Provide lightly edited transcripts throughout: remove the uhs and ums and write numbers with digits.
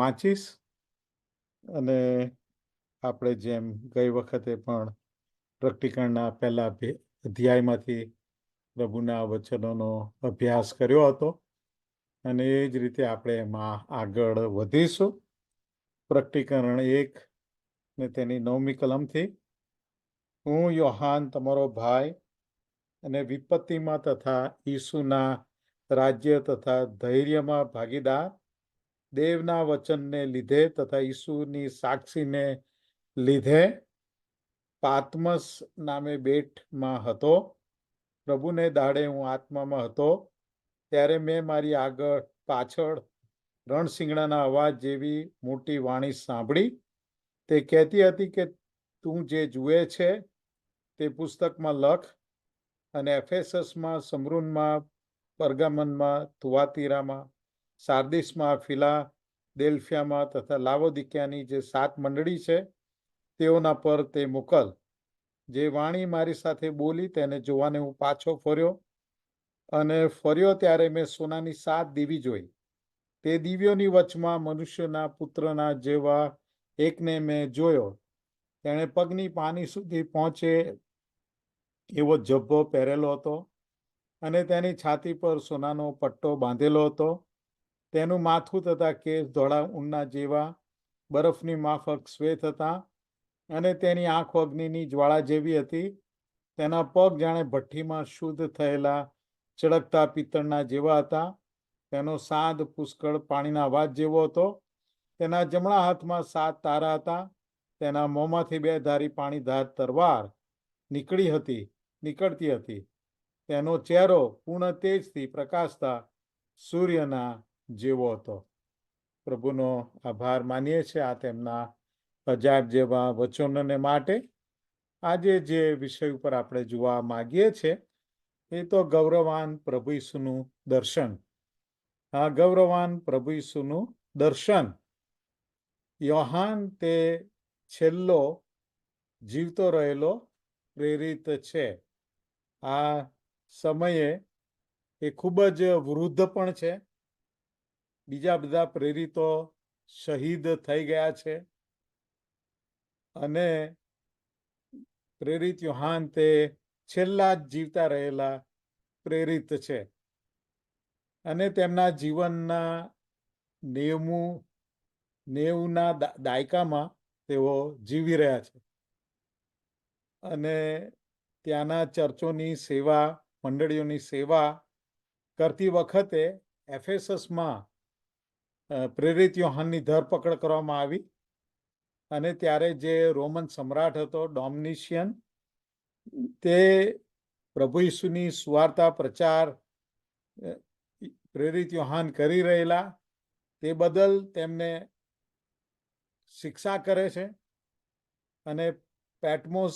વાંચીશ અને આપણે જેમ ગઈ વખતે પણ પ્રકટીકરણના પહેલા અધ્યાયમાંથી પ્રભુના વચનોનો અભ્યાસ કર્યો હતો અને એ જ રીતે આપણે એમાં આગળ વધીશું. પ્રકટીકરણ 1 ને તેની 9મી કલમથી. હું યોહાન તમારો ભાઈ અને વિપત્તિમાં તથા ઈસુના રાજ્ય તથા ધૈર્યમાં ભાગીદાર, દેવના વચનને લીધે તથા ઈસુની સાક્ષીને લીધે પાત્મસ નામે બેટમાં હતો. પ્રભુને દાડે હું આત્મામાં હતો ત્યારે મેં મારી આગળ પાછળ રણશિંગડાના અવાજ જેવી મોટી વાણી સાંભળી. તે કહેતી હતી કે તું જે જુએ છે તે પુસ્તકમાં લખ અને એફેસસમાં, સમરૂનમાં, પરગામનમાં, તુઆતીરામાં, સાર્દિસમાં, ફિલાદેલ્ફિયામાં તથા લાવોદિકિયાની જે 7 મંડળી છે તેઓના પર તે મોકલ. જે વાણી મારી સાથે બોલી તેને જોવાને હું પાછો ફર્યો અને ફર્યો ત્યારે મેં સોનાની 7 દીવી જોઈ. તે દીવીઓની વચમાં મનુષ્યના પુત્રના જેવા એકને મેં જોયો. તેણે પગની પાની સુધી પહોંચે એવો જબ્બો પહેરેલો હતો અને તેની છાતી પર સોનાનો પટ્ટો બાંધેલો હતો. તેનું માથું તથા કેસ ધોળા ઊનના જેવા બરફની માફક શ્વેત હતા અને તેની આંખો અગ્નિની જ્વાળા જેવી હતી. તેના પગ જાણે ભઠ્ઠીમાં શુદ્ધ થયેલા ચળકતા પિત્તળના જેવા હતા. તેનો સાદ પુષ્કળ પાણીના અવાજ જેવો હતો. તેના જમણા હાથમાં 7 તારા હતા. તેના મોંમાંથી 2 ધારી પાણીધાર તરવાર નીકળતી હતી. તેનો ચહેરો પૂર્ણ તેજથી પ્રકાશતા સૂર્યના જેવો હતો. પ્રભુનો આભાર માનીએ છીએ આ તેમના અજાયબ જેવા વચનોને માટે. આજે જે વિષય ઉપર આપણે જોવા માંગીએ છીએ એ તો ગૌરવાન પ્રભુ ઈસુનું દર્શન. આ ગૌરવાન પ્રભુ ઈસુનું દર્શન. યોહાન તે છેલ્લો જીવતો રહેલો પ્રેરિત છે. આ સમયે એ ખૂબ જ વૃદ્ધ પણ છે. બીજા બધા પ્રેરિતો શહીદ થઈ ગયા છે અને પ્રેરિત યોહાન તે છેલ્લા જ જીવતા રહેલા પ્રેરિત છે અને તેમના જીવનના 90ના દાયકામાં તેઓ જીવી રહ્યા છે અને ત્યાંના ચર્ચોની સેવા, મંડળીઓની સેવા કરતી વખતે એફેસસમાં પ્રેરિત યોહાનની ધરપકડ કરવામાં આવી અને ત્યારે જે રોમન સમ્રાટ હતો ડોમિનિશિયન, તે પ્રભુ ઈસુની સુવાર્તા પ્રચાર પ્રેરિત યોહાન કરી રહેલા તે બદલ તેમને શિક્ષા કરે છે અને પેટમોસ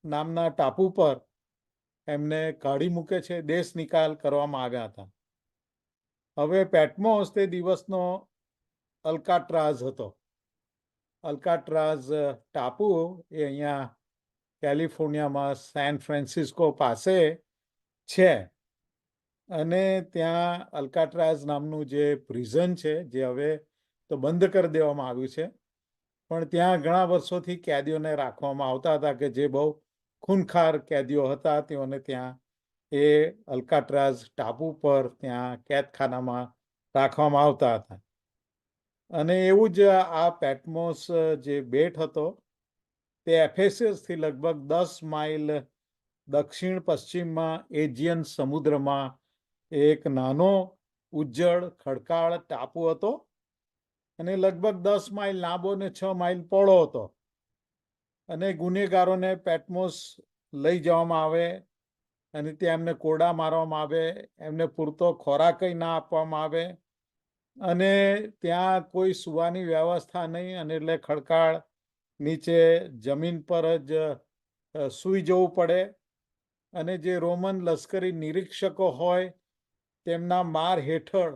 નામના ટાપુ પર એમને કાઢી મૂકે છે. દેશ નિકાલ કરવામાં આવ્યા હતા. હવે પેટમોસ તે દિવસનો અલ્કાટ્રાઝ હતો. અલ્કાટ્રાઝ ટાપુ એ અહીંયા કેલિફોર્નિયામાં સેન ફ્રાન્સિસ્કો પાસે છે અને ત્યાં અલ્કાટ્રાઝ નામનું જે પ્રિઝન છે જે હવે તો બંધ કરી દેવામાં આવ્યું છે, પણ ત્યાં ઘણા વર્ષોથી કેદીઓને રાખવામાં આવતા હતા કે જે બહુ ખૂનખાર કેદીઓ હતા. તેઓને ત્યાં એ અલ્કાટ્રાઝ ટાપુ પર ત્યાં કેદખાનામાં રાખવામાં આવતા હતા અને એવું જ આ પેટમોસ જે બેટ હતો તે એફેસસથી લગભગ 10 માઇલ દક્ષિણ પશ્ચિમમાં એજિયન સમુદ્રમાં એક નાનો ઉજ્જડ ખડકાળ ટાપુ હતો અને લગભગ 10 માઇલ લાંબો ને 6 માઇલ પહોળો હતો અને ગુનેગારોને પેટમોસ લઈ જવામાં આવે અને ત્યાં એમને કોરડા મારવામાં આવે, એમને પૂરતો ખોરાક ના આપવામાં આવે અને ત્યાં કોઈ સુવાની વ્યવસ્થા નહીં અને એટલે ખડકાળ નીચે જમીન પર જ સૂઈ જવું પડે અને જે રોમન લશ્કરી નિરીક્ષકો હોય તેમના માર હેઠળ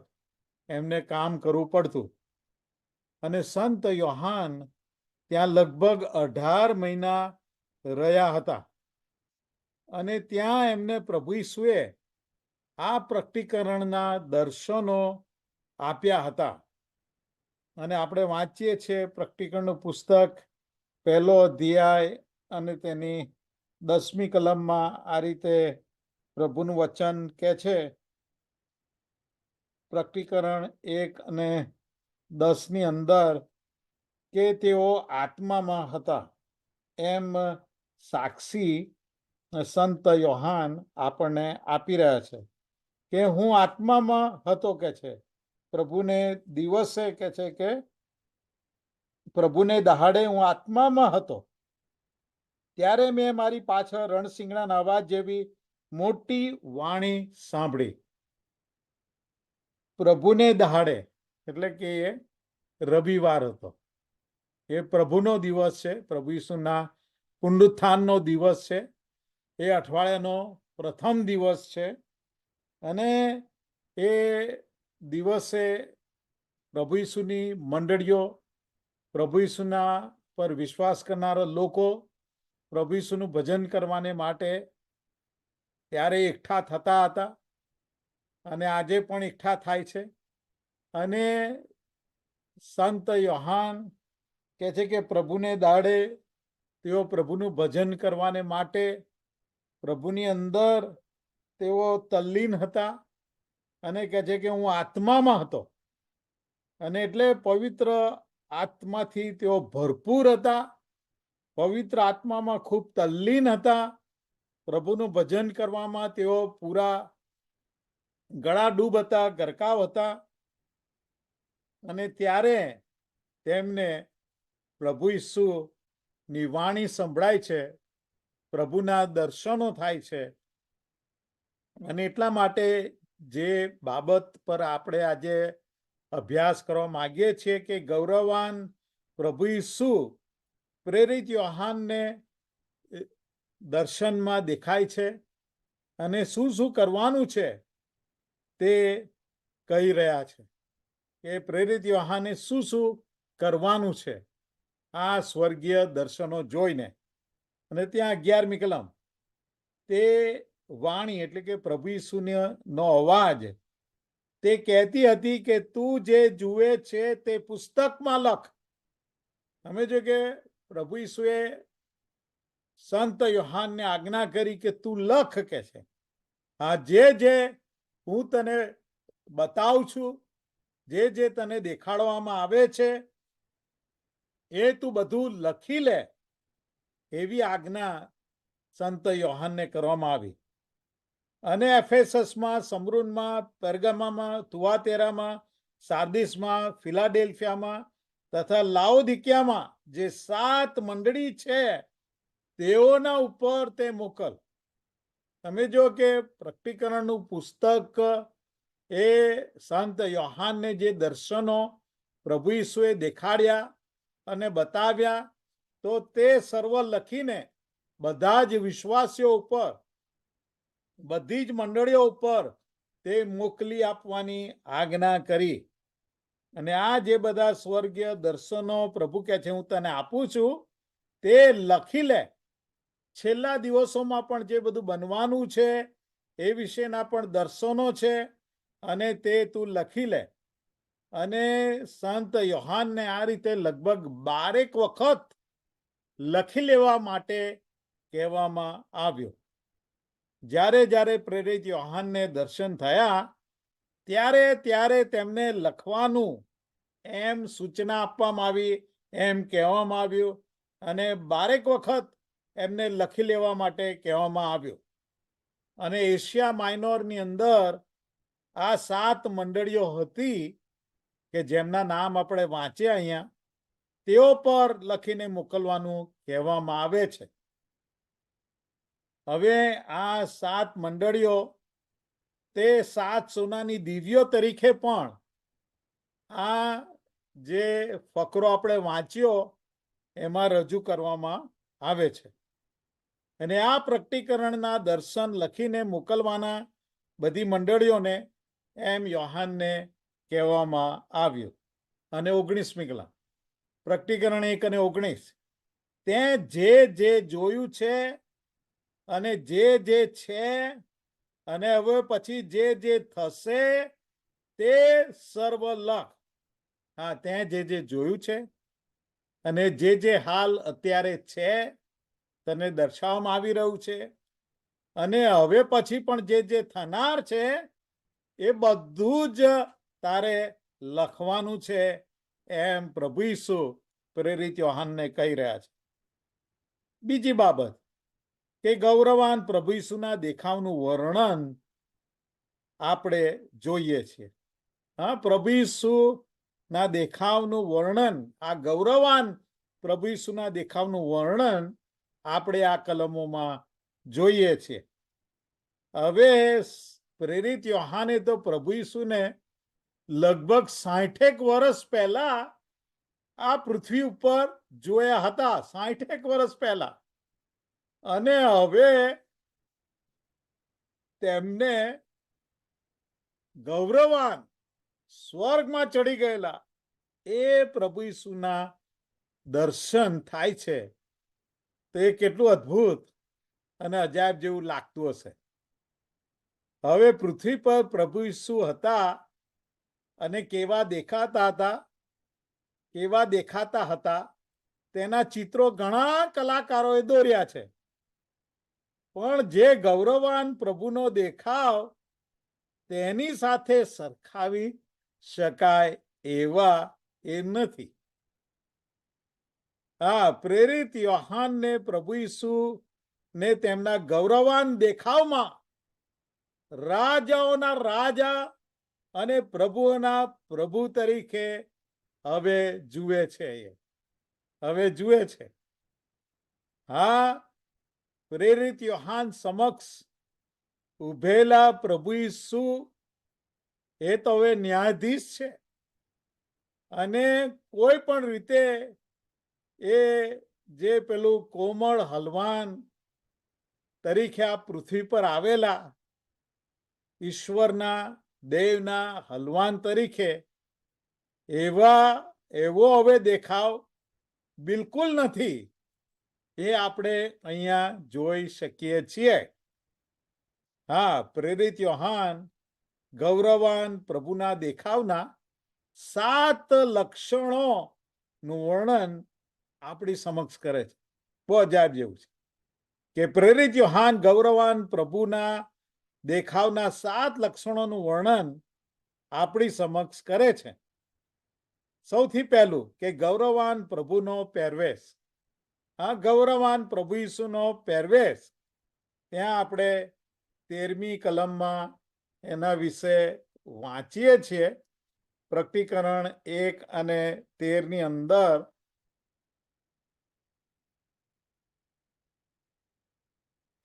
એમને કામ કરવું પડતું અને સંત યોહાન ત્યાં લગભગ 18 મહિના રહ્યા હતા અને ત્યાં એમને પ્રભુ ઈસુએ આ પ્રકટીકરણના દર્શનો આપ્યા હતા અને આપણે વાંચીએ છીએ પ્રકટીકરણનું પુસ્તક 1લો અધ્યાય અને તેની 10મી કલમમાં આ રીતે પ્રભુનું વચન કહે છે. પ્રકટીકરણ 1 અને 10ની અંદર કે તેઓ આત્મામાં હતા એમ સાક્ષી સંત યોહાન આપણને આપી રહ્યા છે કે હું આત્મામાં હતો કે છે. પ્રભુને દિવસે કે છે કે પ્રભુને દહાડે હું આત્મામાં હતો ત્યારે મેં મારી પાછળ રણસિંગડાના અવાજ જેવી મોટી વાણી સાંભળી. પ્રભુને દહાડે એટલે કે એ રવિવાર હતો. એ પ્રભુનો દિવસ છે, પ્રભુ ઈસુના પુનરુત્થાનનો દિવસ છે. એ અઠવાડિયાનો પ્રથમ દિવસ છે અને એ દિવસે પ્રભુ ઈસુની મંડળીઓ, પ્રભુ ઈસુના પર વિશ્વાસ કરનારા લોકો પ્રભુ ઈસુનું ભજન કરવાને માટે ત્યારે એકઠા થતા હતા અને આજે પણ એકઠા થાય છે. અને સંત યોહાન કહે છે કે પ્રભુને દાડે તેઓ પ્રભુનું ભજન કરવાને માટે પ્રભુની અંદર તેઓ તલ્લીન હતા અને કહે છે કે હું આત્મામાં હતો અને એટલે પવિત્ર આત્માથી તેઓ ભરપૂર હતા, પવિત્ર આત્મામાં ખૂબ તલ્લીન હતા. પ્રભુનું ભજન કરવામાં તેઓ પૂરા ગળાડૂબ હતા, ગરકાવ હતા. અને ત્યારે તેમને પ્રભુ ઈસુની વાણી સંભળાય છે, પ્રભુના દર્શનો થાય છે. અને એટલા માટે જે બાબત પર આપણે આજે અભ્યાસ કરવા માંગીએ છીએ કે ગૌરવાન પ્રભુ ઈસુ પ્રેરિત યોહાનને દર્શનમાં દેખાય છે અને શું શું કરવાનું છે તે કહી રહ્યા છે કે પ્રેરિત યોહાને શું શું કરવાનું છે આ સ્વર્ગીય દર્શનો જોઈને. અને ત્યાં 11મી કલમ તે વાણી એટલે કે પ્રભુ ઈસુનો અવાજ તે કહેતી હતી કે તું જે જુએ છે તે પુસ્તકમાં લખ. તમે જો કે પ્રભુ ઈસુએ સંત યોહાનને આજ્ઞા કરી કે તું લખ કે છે. હા, જે હું તને બતાવું છું, જે તને દેખાડવામાં આવે છે એ તું બધું લખી લે, એવી આજ્ઞા સંત યોહાનને કરવામાં આવી. અને એફેસસમાં, સમરૂનમાં, પેર્ગામામાં, તુઆતેરામાં, સાર્દિસમાં, ફિલાડેલ્ફિયામાં તથા લાઓદિકિયામાં જે 7 મંડળી છે તેઓના ઉપર તે મોકલ. તમે જો કે પ્રકટીકરણનું પુસ્તક એ સંત યોહાનને જે દર્શનો પ્રભુ ઈસુએ દેખાડ્યા અને બતાવ્યા તો તે સર્વ લખીને બધા જ વિશ્વાસીઓ ઉપર, બધી જ મંડળીઓ ઉપર તે મોકલી આપવાની આજ્ઞા કરી. અને આ જે બધા સ્વર્ગીય દર્શનો પ્રભુ કહે છે હું તને આપું છું તે લખી લે. છેલ્લા દિવસોમાં પણ જે બધું બનવાનું છે એ વિશેના પણ દર્શનો છે અને તે તું લખી લે. અને સંત યોહાનને આ રીતે લગભગ 12 વખત લખી લેવા માટે કહેવામાં આવ્યું. જ્યારે જ્યારે પ્રેરિત યોહાનને દર્શન થયા ત્યારે તેમને લખવાનું એમ સૂચના આપવામાં આવી, એમ કહેવામાં આવ્યું અને 12 વખત એમને લખી લેવા માટે કહેવામાં આવ્યું. અને એશિયા માઇનોરની અંદર આ 7 મંડળીઓ હતી કે જેમના નામ આપણે વાંચ્યા અહીંયા, તેઓ પર લખીને મોકલવાનું કહેવામાં આવે છે. હવે આ 7 મંડળીઓ તે 7 સોનાની દિવ્યો તરીકે પણ આ જે ફકરો આપણે વાંચ્યો એમાં રજૂ કરવામાં આવે છે. અને આ પ્રકટીકરણના દર્શન લખીને મોકલવાના બધી મંડળીઓને એમ યોહાનને કહેવામાં આવ્યું. અને 19મી કલમ પ્રકટીકરણ 1 અને 19 તે જે જોયું છે અને જે છે અને હવે પછી જે થશે તે સર્વ લખ. હા, ત્યાં જે જોયું છે અને જે હાલ અત્યારે છે તને દર્શાવવામાં આવી રહ્યું છે, અને હવે પછી પણ જે થનાર છે એ બધું જ તારે લખવાનું છે, એમ પ્રભુ ઈસુ પ્રેરિત યોહાનને કહી રહ્યા છે. બીજી બાબત કે ગૌરવાન પ્રભુ ઈસુના દેખાવનું વર્ણન આપણે જોઈએ છીએ. હા, પ્રભુ ઈસુના દેખાવનું વર્ણન, આ ગૌરવાન પ્રભુ ઈસુના દેખાવનું વર્ણન આપણે આ કલમોમાં જોઈએ છીએ. હવે પ્રેરિત યોહાને તો પ્રભુ ઈસુને લગભગ 60 વર્ષ પહેલા આ પૃથ્વી ઉપર જોયા હતા, 60 વર્ષ પહેલા, અને હવે તેમને ગૌરવાન સ્વર્ગમાં ચડી ગયેલા એ પ્રભુ ઈસુના દર્શન થાય છે. તો એ કેટલું અદ્ભુત અને અજાયબ જેવું લાગતું હશે. હવે પૃથ્વી પર પ્રભુ ઈસુ હતા અને કેવા દેખાતા હતા તેના ચિત્રો ઘણા કલાકારોએ દોર્યા છે, પણ જે ગૌરવાન પ્રભુનો દેખાવ તેની સાથે સરખાવી શકાય એવા એ નથી. હા, પ્રેરિત યોહાનને પ્રભુ ઈસુ ને તેમના ગૌરવાન દેખાવમાં રાજાઓના રાજા અને પ્રભુઓના પ્રભુ તરીકે હવે જુએ છે. હા, પ્રેરિત યોહાન સમક્ષ ઉભેલા પ્રભુ ઈસુ એ તો હવે ન્યાયાધીશ છે, અને કોઈ પણ રીતે એ જે પેલું કોમળ હલવાન તરીકે આ પૃથ્વી પર આવેલા ઈશ્વરના દેવના હલવાન તરીકે એવો હવે દેખાવ બિલકુલ નથી, એ આપણે અહીંયા જોઈ શકીએ છીએ. હા, પ્રેરિત યોહાન ગૌરવાન પ્રભુના દેખાવના 7 લક્ષણોનું વર્ણન આપણી સમક્ષ કરે છે. બહુ અજાયબ જેવું છે કે પ્રેરિત યોહાન ગૌરવાન પ્રભુના દેખાવના 7 લક્ષણોનું વર્ણન આપણી સમક્ષ કરે છે. સૌથી પહેલું કે ગૌરવાન પ્રભુનો પહેરવેશ. હા, ગૌરવાન પ્રભુ ઈસુનો પહેરવેશ, ત્યાં આપણે 13મી કલમમાં એના વિશે વાંચીએ છીએ. પ્રકટીકરણ 1 અને 13ની અંદર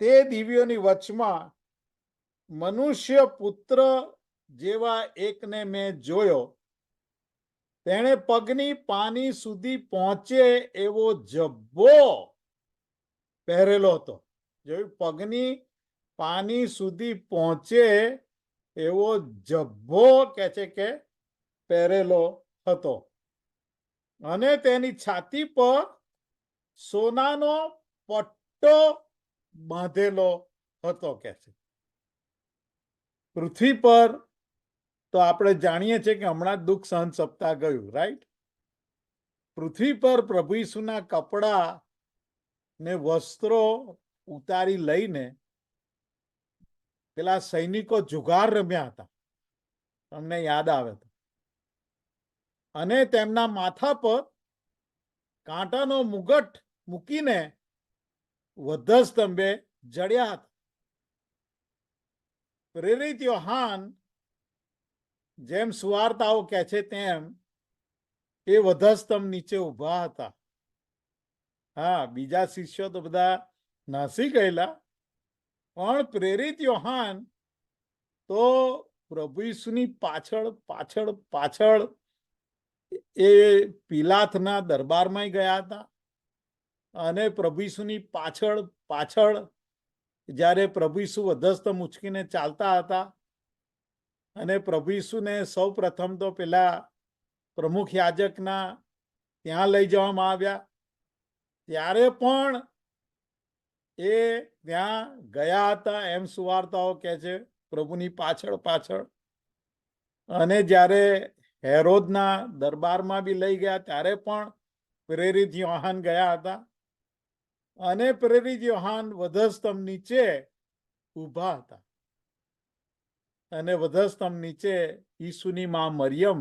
તે દિવ્યોની વચમાં મનુષ્ય પુત્ર જેવા એકને મેં જોયો, તેણે પગની પાની સુધી પહોંચે એવો જબ્બો પહેરેલો હતો. જોયું, પગની પાની સુધી પહોંચે એવો જબ્બો કે છે કે પહેરેલો હતો, અને તેની છાતી પર સોનાનો પટ્ટો બાંધેલો હતો કે છે. પૃથ્વી પર તો આપણે જાણીએ છીએ કે હમણાં દુઃખ સહન સપ્તાહ ગયું, રાઈટ? પૃથ્વી પર પ્રભુ ઈસુના કપડા ને વસ્ત્રો ઉતારી લઈને પેલા સૈનિકો જુગાર રમ્યા હતા, તમને યાદ આવે તો, અને તેમના માથા પર કાંટાનો મુગટ મૂકીને વધસ્તંભે જડ્યા હતા. પ્રેરિત યોહાન જેમ સુવાર્તાઓ કહે છે તેમ એ વધસ્તંભ નીચે ઉભા હતા. હા, બીજા શિષ્યો તો બધા નાસી ગયેલા, પણ પ્રેરિત યોહાન તો પ્રભુ ઈસુની પાછળ એ પિલાતના દરબારમાં ગયા હતા, અને પ્રભુ ઈસુની પાછળ જ્યારે પ્રભુ ઈસુ વધસ્તંભ ઉંચકીને ચાલતા હતા, અને પ્રભુ ઈસુને સૌ પ્રથમ તો પેલા પ્રમુખ યાજકના ત્યાં લઈ જવામાં આવ્યા, ત્યારે પણ એ ત્યાં ગયા હતા એમ સુવાર્તાઓ કહે છે, પ્રભુની પાછળ. અને જ્યારે હેરોદના દરબારમાં બી લઈ ગયા ત્યારે પણ પ્રેરિત યોહાન ગયા હતા, અને પ્રેરિત યોહાન વધસ્તંભ નીચે ઊભા હતા, અને વધસ્તંભ નીચે ઈસુની માં મરિયમ,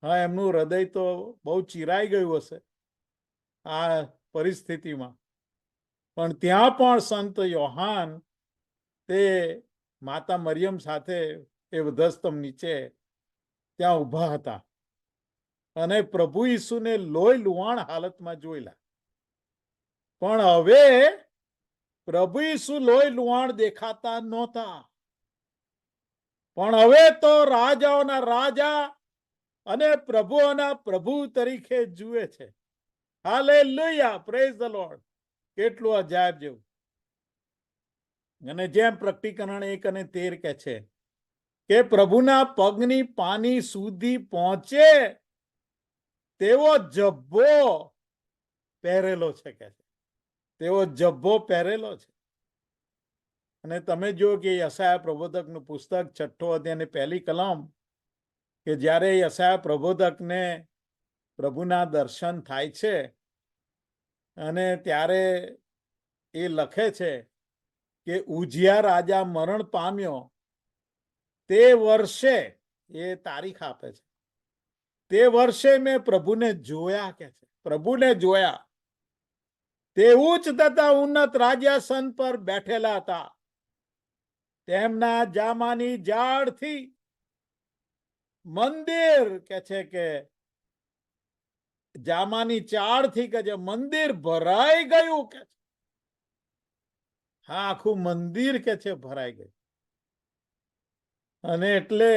હા, એમનું હૃદય તો બહુ ચિરાઈ ગયું હશે આ પરિસ્થિતિમાં, પણ ત્યાં પણ સંત યોહાન તે માતા મરિયમ સાથે એ વધસ્તંભ નીચે ત્યાં ઊભા હતા, અને પ્રભુ ઈસુને લોહી લુહાણ હાલતમાં જોયેલા. પણ હવે પ્રભુ ઈસુ લોહી લુહાણ દેખાતા નહોતા, પણ હવે તો રાજાઓના રાજા અને પ્રભુઓના પ્રભુ તરીકે જુએ છે. Hallelujah, praise the lord. કેટલું અજાયબ જેવું. અને જેમ પ્રકટીકરણ 1 અને 13 કહે છે કે પ્રભુના પગની પાની સુધી પહોંચે તેવો જબ્બો પહેરેલો છે, કે તેવો જબ્બો પહેરેલો છે. અને તમે જો કે યશાયા પ્રબોધકનું પુસ્તક 6 અધ્યાયની 1 કલમ, કે જ્યારે યશાયા પ્રબોધકને પ્રભુના દર્શન થાય છે અને ત્યારે એ લખે છે કે ઉજિયા રાજા મરણ પામ્યો તે વર્ષે, એ તારીખ આપે છે, તે વર્ષે મેં પ્રભુને જોયા, કે છે પ્રભુને જોયા. તે ઉચ્ચ તથા ઉન્નત રાજ્યાસન પર બેઠેલા હતા, તેમના જામાની ઝાડથી મંદિર, કે છે કે જામાની ચાળથી, કે છે મંદિર ભરાઈ ગયું, કે છે હા, આખું મંદિર, કે છે ભરાઈ ગયું. અને એટલે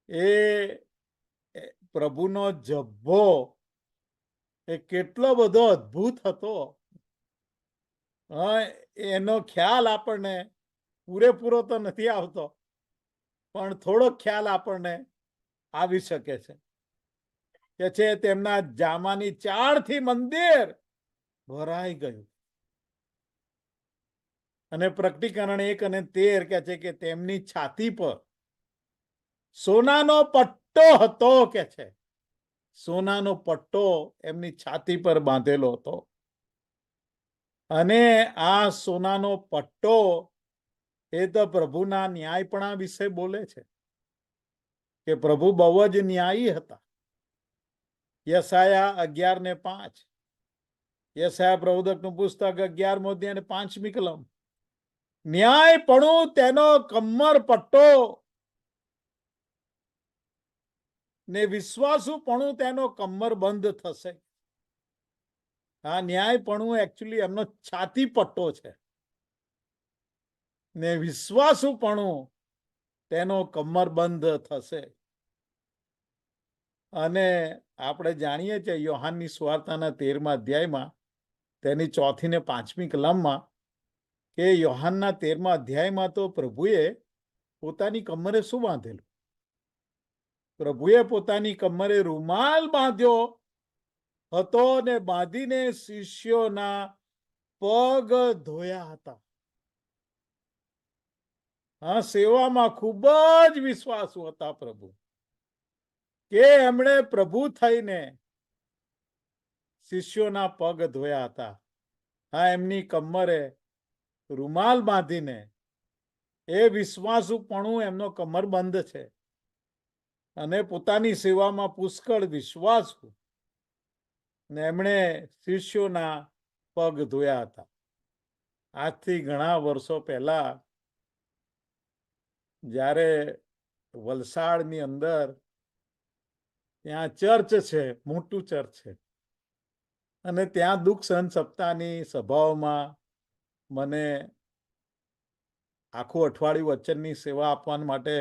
એ પ્રભુનો જબ્બો એ કેટલો બધો અદ્ભુત હતો, એનો ખ્યાલ આપણને પૂરેપૂરો તો નથી આવતો, પણ થોડો ખ્યાલ આપણને આવી શકે છે. કે છે તેમના જામાની ચાળથી મંદિર ભરાઈ ગયું. અને પ્રકટીકરણ 1 અને 13 કહે છે કે તેમની છાતી પર સોનાનો પટ્ટો હતો, કે છે સોનાનો પટ્ટો એમની છાતી પર બાંધેલો હતો. અને આ સોનાનો પટ્ટો એ તો પ્રભુના ન્યાયપણા વિશે બોલે છે, કે પ્રભુ બહુ જ ન્યાયી હતા. યશાયા 11 ને 5, યશાયા પ્રબોધકનું પુસ્તક 11મો અધ્યાય અને 5મી કલમ, ન્યાયપણું તેનો કમર પટ્ટો ને વિશ્વાસુપણું તેનો કમર બંધ થશે. આ ન્યાયપણું એકચ્યુઅલી એમનો છાતી પટ્ટો છે, ને વિશ્વાસુપણું તેનો કમર બંધ થશે. અને આપણે જાણીએ છીએ યોહાનની સુવાર્તાના 13મા અધ્યાયમાં તેની 4થી ને 5મી કલમમાં કે યોહાનના 13મા અધ્યાયમાં તો પ્રભુએ પોતાની કમરે શું બાંધેલું? પ્રભુએ પોતાની કમરે રૂમાલ બાંધ્યો હતો ને બાંધીને શિષ્યોના પગ ધોયા હતા. હા, સેવામાં ખૂબ જ વિશ્વાસુ હતા પ્રભુ, કે એમણે પ્રભુ થઈને શિષ્યોના પગ ધોયા હતા. હા, એમની કમરે રૂમાલ બાંધીને, એ વિશ્વાસુપણું એમનો કમર બંધ છે, અને પોતાની સેવામાં પુષ્કળ વિશ્વાસુ, ને એમણે શિષ્યોના પગ ધોયા હતા. આજથી ઘણા વર્ષો પહેલા જ્યારે વલસાડની અંદર ત્યાં ચર્ચ છે, મોટું ચર્ચ છે, અને ત્યાં દુઃખ સહન સપ્તાહની સભાઓમાં મને આખું અઠવાડિયું વચનની સેવા આપવા માટે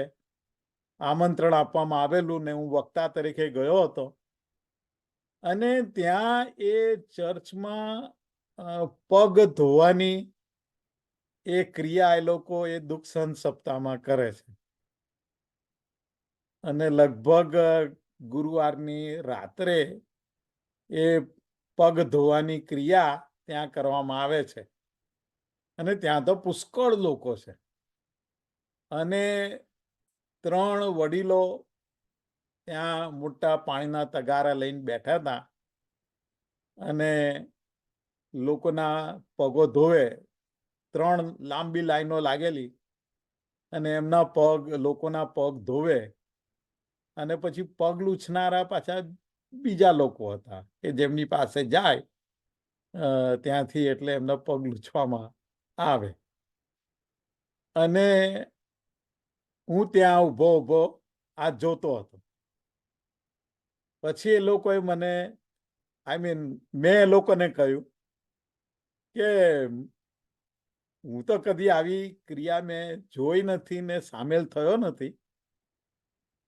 આમંત્રણ આપવામાં આવેલું, ને હું વક્તા તરીકે ગયો હતો. અને ત્યાં એ ચર્ચમાં પગ ધોવાની એ ક્રિયા એ લોકો એ દુઃખ સહન સપ્તાહમાં કરે છે. અને લગભગ ગુરુવારની રાત્રે એ પગ ધોવાની ક્રિયા ત્યાં કરવામાં આવે છે, અને ત્યાં તો પુષ્કળ લોકો છે. અને 3 વડીલો ત્યાં મોટા પાણીના તગારા લઈને બેઠા હતા અને લોકોના પગો ધોવે. 3 લાંબી લાઈનો લાગેલી અને એમના પગ, લોકોના પગ ધોવે અને પછી પગ લૂછનારા પાછા બીજા લોકો હતા કે જેમની પાસે જાય ત્યાંથી, એટલે એમના પગ લૂછવામાં આવે. અને હું ત્યાં ઊભો આ જોતો હતો. પછી એ લોકોએ મને, મેં એ લોકોને કહ્યું કે હું તો કદી આવી ક્રિયા મેં જોઈ નથી ને સામેલ થયો નથી,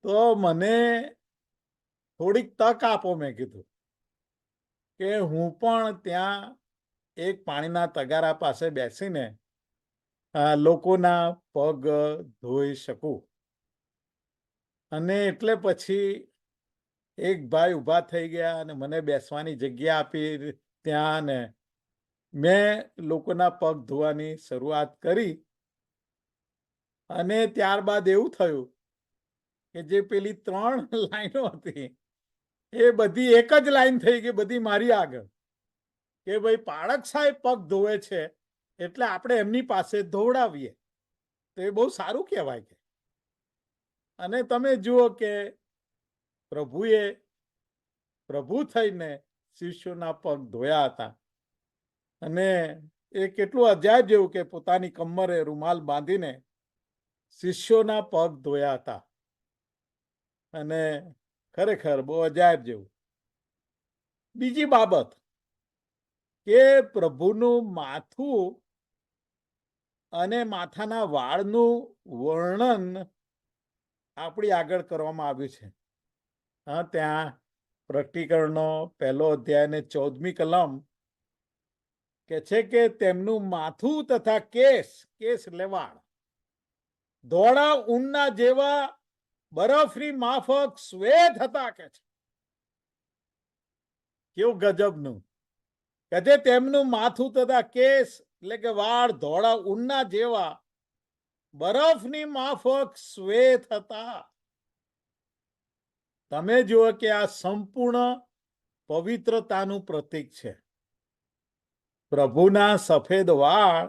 તો મને થોડીક તક આપો. મેં કીધું કે હું પણ ત્યાં એક પાણીના તગારા પાસે બેસીને લોકોના પગ ધોઈ શકું. અને એટલે પછી એક ભાઈ ઊભા થઈ ગયા અને મને બેસવાની જગ્યા આપી ત્યાં, ને મેં લોકોના પગ ધોવાની શરૂઆત કરી. અને ત્યારબાદ એવું થયું કે જે પેલી 3 લાઈનો હતી એ બધી એક જ લાઈન થઈ ગઈ, બધી મારી આગળ, કે ભાઈ પાળક સાહેબ પગ ધોવે છે એટલે આપણે એમની પાસે ધોવડાવીએ, તો એ બહુ સારું કહેવાય. કે અને તમે જુઓ કે પ્રભુ થઈને શિષ્યોના પગ ધોયા હતા. અને એ કેટલું અજાયબ જેવું કે પોતાની કમરે રૂમાલ બાંધીને શિષ્યોના પગ ધોયા હતા. અને ખરેખર બહુ અજાયબ જેવું. બીજી બાબત કે પ્રભુનું માથું અને માથાના વાળનું વર્ણન આપણી આગળ કરવામાં આવ્યું છે. ત્યાં પ્રકટીકરણનો 1 અધ્યાય ને 14મી કલમ કે છે કે તેમનું માથું તથા કેસ એટલે વાળ ધોળા ઊનના જેવા બરફની માફક શ્વેત હતા. કે છે કેવું ગજબનું કે જે તેમનું માથું તથા કેસ એટલે કે વાળ ધોળા ઊનના જેવા બરફની માફક શ્વેત હતા. તમે જુઓ કે આ સંપૂર્ણ પવિત્રતાનું પ્રતીક છે. પ્રભુના સફેદ વાળ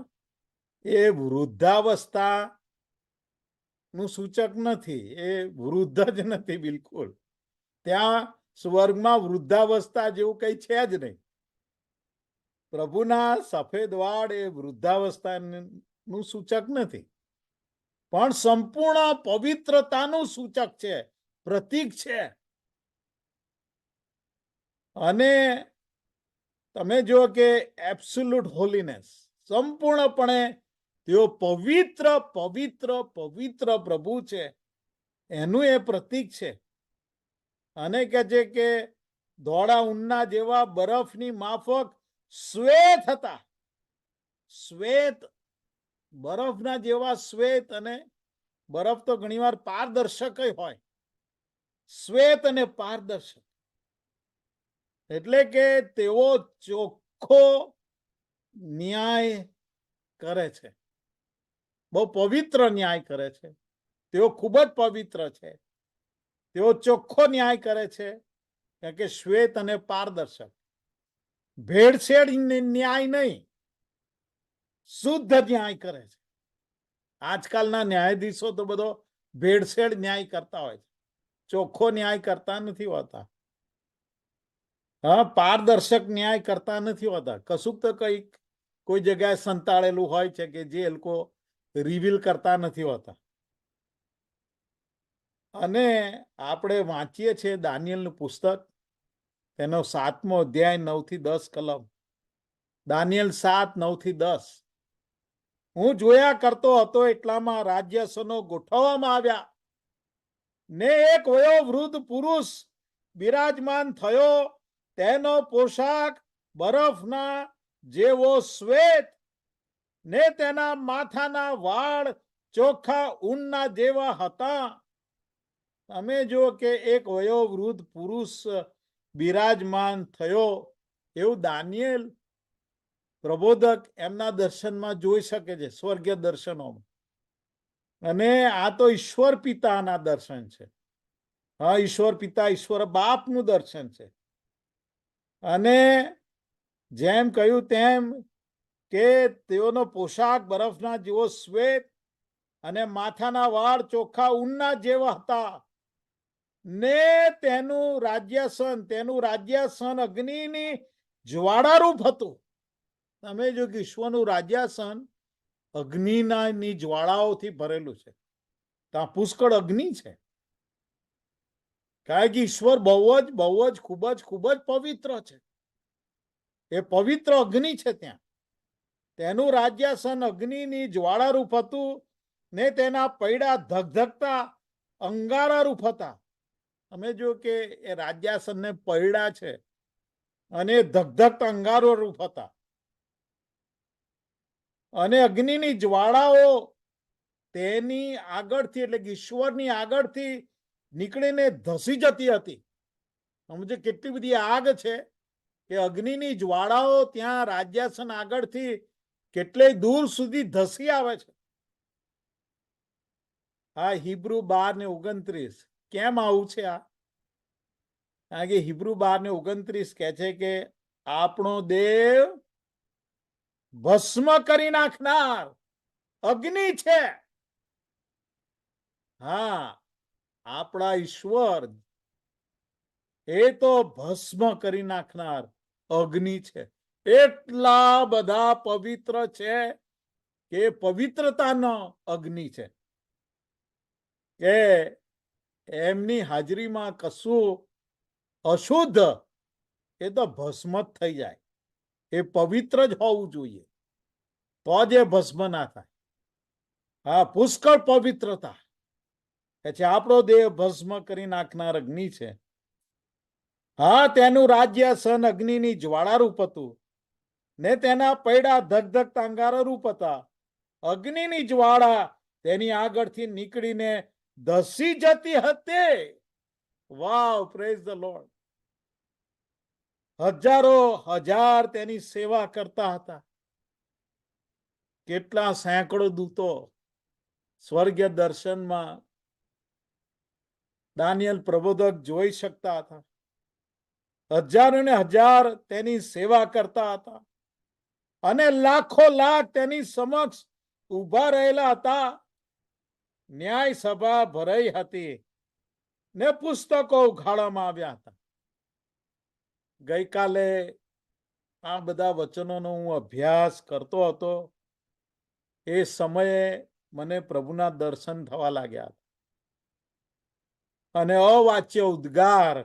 એ વૃદ્ધાવસ્થા નું સૂચક નથી, એ વૃદ્ધ જ નથી બિલકુલ. ત્યાં સ્વર્ગમાં વૃદ્ધાવસ્થા જેવું કઈ છે જ નહીં. પ્રભુના સફેદ વાળ એ વૃદ્ધાવસ્થાનું સૂચક નથી, પણ સંપૂર્ણ પવિત્રતાનું સૂચક છે, પ્રતીક છે. અને તમે જો કે એબ્સોલ્યુટ હોલીનેસ, સંપૂર્ણપણે તેઓ પવિત્ર પવિત્ર પવિત્ર પ્રભુ છે, એનું એ પ્રતીક છે. અને કહે છે કે ધોળા ઊનના જેવા બરફની માફક શ્વેત હતા. શ્વેત, બરફના જેવા શ્વેત. અને બરફ તો ઘણીવાર પારદર્શક હોય, શ્વેત અને પારદર્શક એટલે કે તેઓ ચોખ્ખો ન્યાય કરે છે, બહુ પવિત્ર ન્યાય કરે છે. તેઓ ખૂબ જ પવિત્ર છે, તેઓ ચોખ્ખો ન્યાય કરે છે, કારણ કે શ્વેત અને પારદર્શક. ભેળસેળ ન્યાય નહીં, શુદ્ધ ન્યાય કરે છે. આજકાલના ન્યાયાધીશો તો બધો ભેળસેળ ન્યાય કરતા હોય છે, ચોખ્ખો ન્યાય કરતા નથી હોતા. પારદર્શક ન્યાય કરતા નથી હોતા. કશુંક તો કંઈક કોઈ જગ્યાએ સંતાડેલું હોય છે કે જે એ લોકો રિવીલ કરતા નથી હોતા. અને આપણે વાંચીએ છીએ દાનિયેલનું પુસ્તક, તેનો 7મો અધ્યાય 9 થી 10 કલમ. દાનિયેલ 7, 9 થી 10. હું જોયા કરતો હતો એટલામાં રાજ્યાસનો ગોઠવવામાં આવ્યા, ને એક વયોવૃદ્ધ પુરુષ બિરાજમાન થયો. તેનો પોશાક બરફના જેવો શ્વેત, ને તેના માથાના વાળ ચોખ્ખા ઊનના જેવા હતા. તમે જો કે એક વયોવૃદ્ધ પુરુષ બિરાજમાન થયો, એવું દાનિયેલ પ્રબોધક એમના દર્શનમાં જોઈ શકે છે, સ્વર્ગીય દર્શનોમાં. અને આ તો ઈશ્વર પિતાના દર્શન છે. હા, ઈશ્વર પિતા ઈશ્વર બાપનું દર્શન છે. અને જેમ કહ્યું તેમ કે તેઓનો પોશાક બરફના જેવો શ્વેત અને માથાના વાળ ચોખ્ખા ઊનના જેવા હતા. ને તેનું રાજ્યાસન અગ્નિની જ્વાળારૂપ હતું. તમે જો કે ઈશ્વરનું રાજ્યાસન અગ્નિની જ્વાળાઓથી ભરેલું છે. ત્યાં પુષ્કળ અગ્નિ છે. કારણ કે ઈશ્વર બહુ જ ખૂબ જ પવિત્ર છે. એ પવિત્ર અગ્નિ છે. ત્યાં તેનું રાજ્યાસન અગ્નિની જ્વાળારૂપ હતું ને તેના પૈડા ધગધગતા અંગારારૂપ હતા. અમે જો કે એ રાજ્યાસનને પૈડા છે અને ધગધગતા અંગારો રૂપ હતા. અને અગ્નિની જ્વાળાઓ તેની આગળથી એટલે કે ઈશ્વરની આગળથી નીકળીને ધસી જતી હતી. સમજે કેટલી બધી આગ છે કે અગ્નિની જ્વાળાઓ ત્યાં રાજ્યાસન આગળથી કેટલેય દૂર સુધી ધસી આવે છે. હા, હિબ્રુ 12:29 કેમ આવું છે? આ કારણ કે હિબ્રુ 12:29 કહે છે કે આપણો દેવ ભસ્મ કરી નાખનાર અગ્નિ છે. હા, આપણા ઈશ્વર એ તો ભસ્મ કરી નાખનાર અગ્નિ છે. એટલા બધા પવિત્ર છે કે પવિત્રતાનો અગ્નિ છે કે એમની હાજરીમાં કશું અશુદ્ધ એ તો ભસ્મ જ થઈ જાય. એ પવિત્ર જ હોવું જોઈએ તો જ એ ભસ્મ ના થાય. હા, પુષ્કળ પવિત્રતા છે. આપણો દેહ ભસ્મ કરી નાખનાર અગ્નિ છે. હા, તેનું રાજ્યાસન અગ્નિની જ્વાળારૂપ હતું ને તેના પૈડા ધગધગતા અંગારારૂપ હતા. અગ્નિની જ્વાળા તેની આગળથી નીકળીને ધસી જતી હતી. વાવ, પ્રેઝ ધ લોર્ડ. હજારો હજાર તેની સેવા કરતા હતા. કેટલા સેંકડો દૂતો સ્વર્ગીય દર્શનમાં દાનિયેલ પ્રબોધક જોઈ શકતા હતા. હજારો ને હજાર તેની સેવા કરતા હતા અને લાખો લાખ તેની સમક્ષ ઉભા રહેલા હતા. ન્યાય સભા ભરાઈ હતી ને પુસ્તકો ઉઘાડવામાં આવ્યા હતા. ગઈકાલે આ બધા વચનોનો હું અભ્યાસ કરતો હતો. એ સમયે મને પ્રભુના દર્શન થવા લાગ્યા અને અવાચ્ય ઉદ્ગાર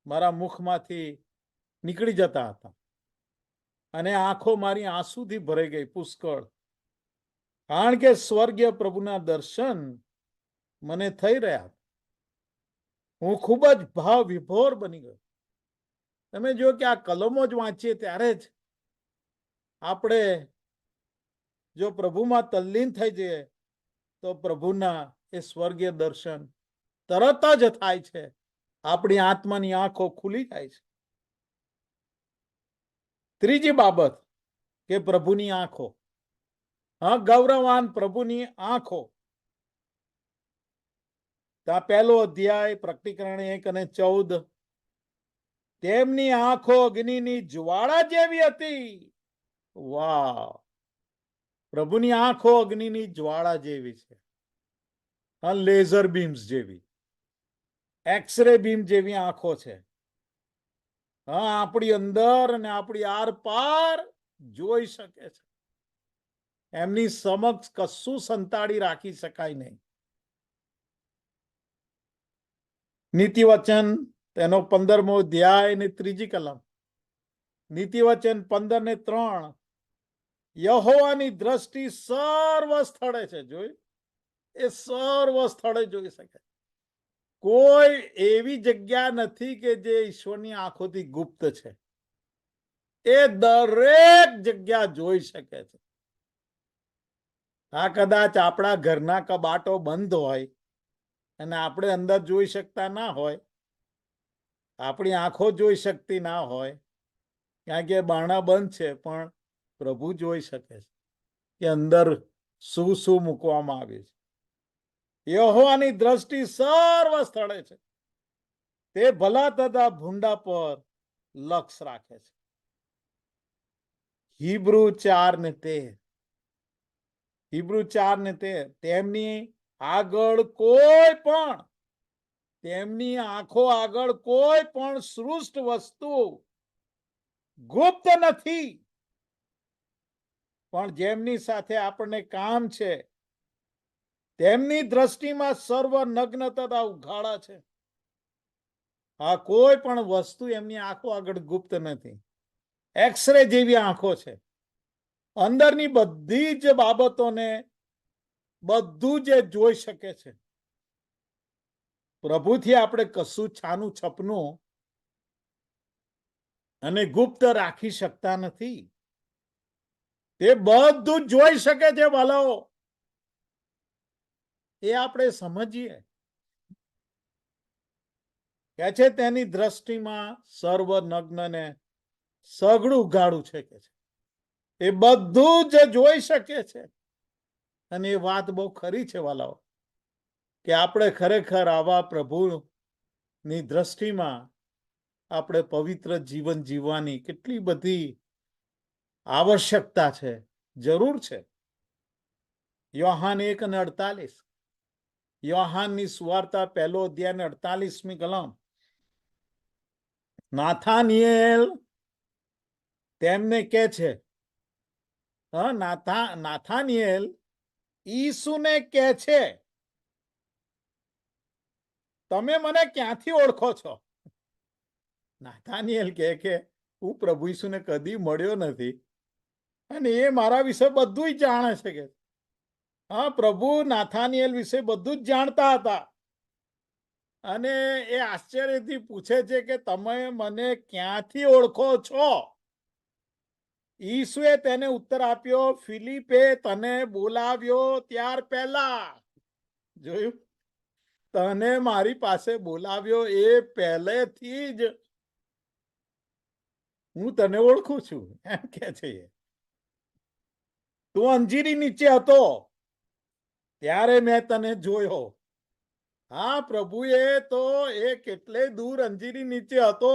મારા મુખમાંથી નીકળી જતા હતા અને આંખો મારી આંસુથી ભરાઈ ગઈ પુષ્કળ. કારણ કે સ્વર્ગીય પ્રભુના દર્શન મને થઈ રહ્યા. હું ખૂબ જ ભાવ વિભોર બની ગયો. તમે જો કે આ કલમો જ વાંચીએ ત્યારે જ આપણે જો પ્રભુમાં તલ્લીન થઈ જઈએ તો પ્રભુના એ સ્વર્ગીય દર્શન તરત જ થાય છે. આપણી આત્માની આંખો ખુલી જાય છે. ત્રીજી બાબત કે પ્રભુની આંખો. હા, ગૌરવાન પ્રભુની આંખો. ત્યાં 1 અધ્યાય પ્રકટીકરણ 1 અને 14. તેમની આંખો અગ્નિની જ્વાળા જેવી હતી. વાહ, પ્રભુની આંખો અગ્નિની જ્વાળા જેવી છે. લેઝર બીમ્સ જેવી, એક્સરે બીમ જેવી આંખો છે. હા, આપણી અંદર અને આપણી આર પાર જોઈ શકે છે. એમની સમક્ષ કશું સંતાડી રાખી શકાય નહીં. નીતિવચન તેનો 15મો અધ્યાય ને 3જી કલમ. નીતિવચન 15:3. યહોવાની દ્રષ્ટિ સર્વ સ્થળે છે. જોઈ, એ સર્વ સ્થળે જોઈ શકે. કોઈ એવી જગ્યા નથી કે જે ઈશ્વરની આંખોથી ગુપ્ત છે. એ દરેક જગ્યા જોઈ શકે છે. આ કદાચ આપણા ઘરના કબાટો બંધ હોય અને આપણે અંદર જોઈ શકતા ના હોય, આપણી આંખો જોઈ શકતી ના હોય, કારણ કે બારણા બંધ છે, પણ પ્રભુ જોઈ શકે છે કે અંદર શું શું મૂકવામાં આવ્યું છે. યહોવાની દ્રષ્ટિ સર્વ સ્થળે છે. તે ભલા તથા ભૂંડા પર લક્ષ રાખે છે. હિબ્રુ 4:13. હિબ્રુ 4:13. તેમની આગળ કોઈ પણ, તેમની આંખો આગળ કોઈ પણ સૃષ્ટ વસ્તુ ગુપ્ત નથી, પણ જેમની સાથે આપણને કામ છે તેમની દ્રષ્ટિમાં સર્વ નગ્ન તથા ઉઘાડા છે. આ કોઈ પણ વસ્તુ એમની આંખો આગળ ગુપ્ત નથી. એક્સરે જેવી આંખો છે. અંદરની બધી જ બાબતોને બધું જ જોઈ શકે છે. પ્રભુથી આપણે કશું છાનું છપનું અને ગુપ્ત રાખી શકતા નથી. તે બધું જોઈ શકે છે વાલાઓ. એ આપણે સમજીએ કે છે તેની દ્રષ્ટિમાં સર્વ નગ્ન ને સગડું ઉઘાડું છે કે છે. એ બધું જ જોઈ શકે છે. અને એ વાત બહુ ખરી છે વાલાઓ, કે આપણે ખરેખર આવા પ્રભુની દ્રષ્ટિમાં આપણે પવિત્ર જીવન જીવવાની કેટલી બધી આવશ્યકતા છે, જરૂર છે. યોહાન 1:48. યોહાનની સુવાર્તા 1 અધ્યાય 48મી કલમ. નાથાનિયેલ તેમને કે છે, નાથાનિયેલ ઈસુને કે છે, તમે મને ક્યાંથી ઓળખો છો? નાથાનિયેલ કે હું પ્રભુ ઈસુને કદી મળ્યો નથી અને એ મારા વિશે બધું જ જાણે છે કે. હા, પ્રભુ નાથાનિયેલ વિશે બધું જ જાણતા હતા. અને એ આશ્ચર્યથી પૂછે છે કે તમે મને ક્યાંથી ઓળખો છો? ઈસુએ તેને ઉત્તર આપ્યો, ફિલિપે તને બોલાવ્યો ત્યાર પહેલા. જોયું? તને મારી પાસે બોલાવ્યો એ પહેલેથી જ હું તને ઓળખું છું, એમ કે છે. તું અંજીરી નીચે હતો ત્યારે મેં તને જોયો. હા, પ્રભુએ તો એ કેટલે દૂર અંજીરી નીચે હતો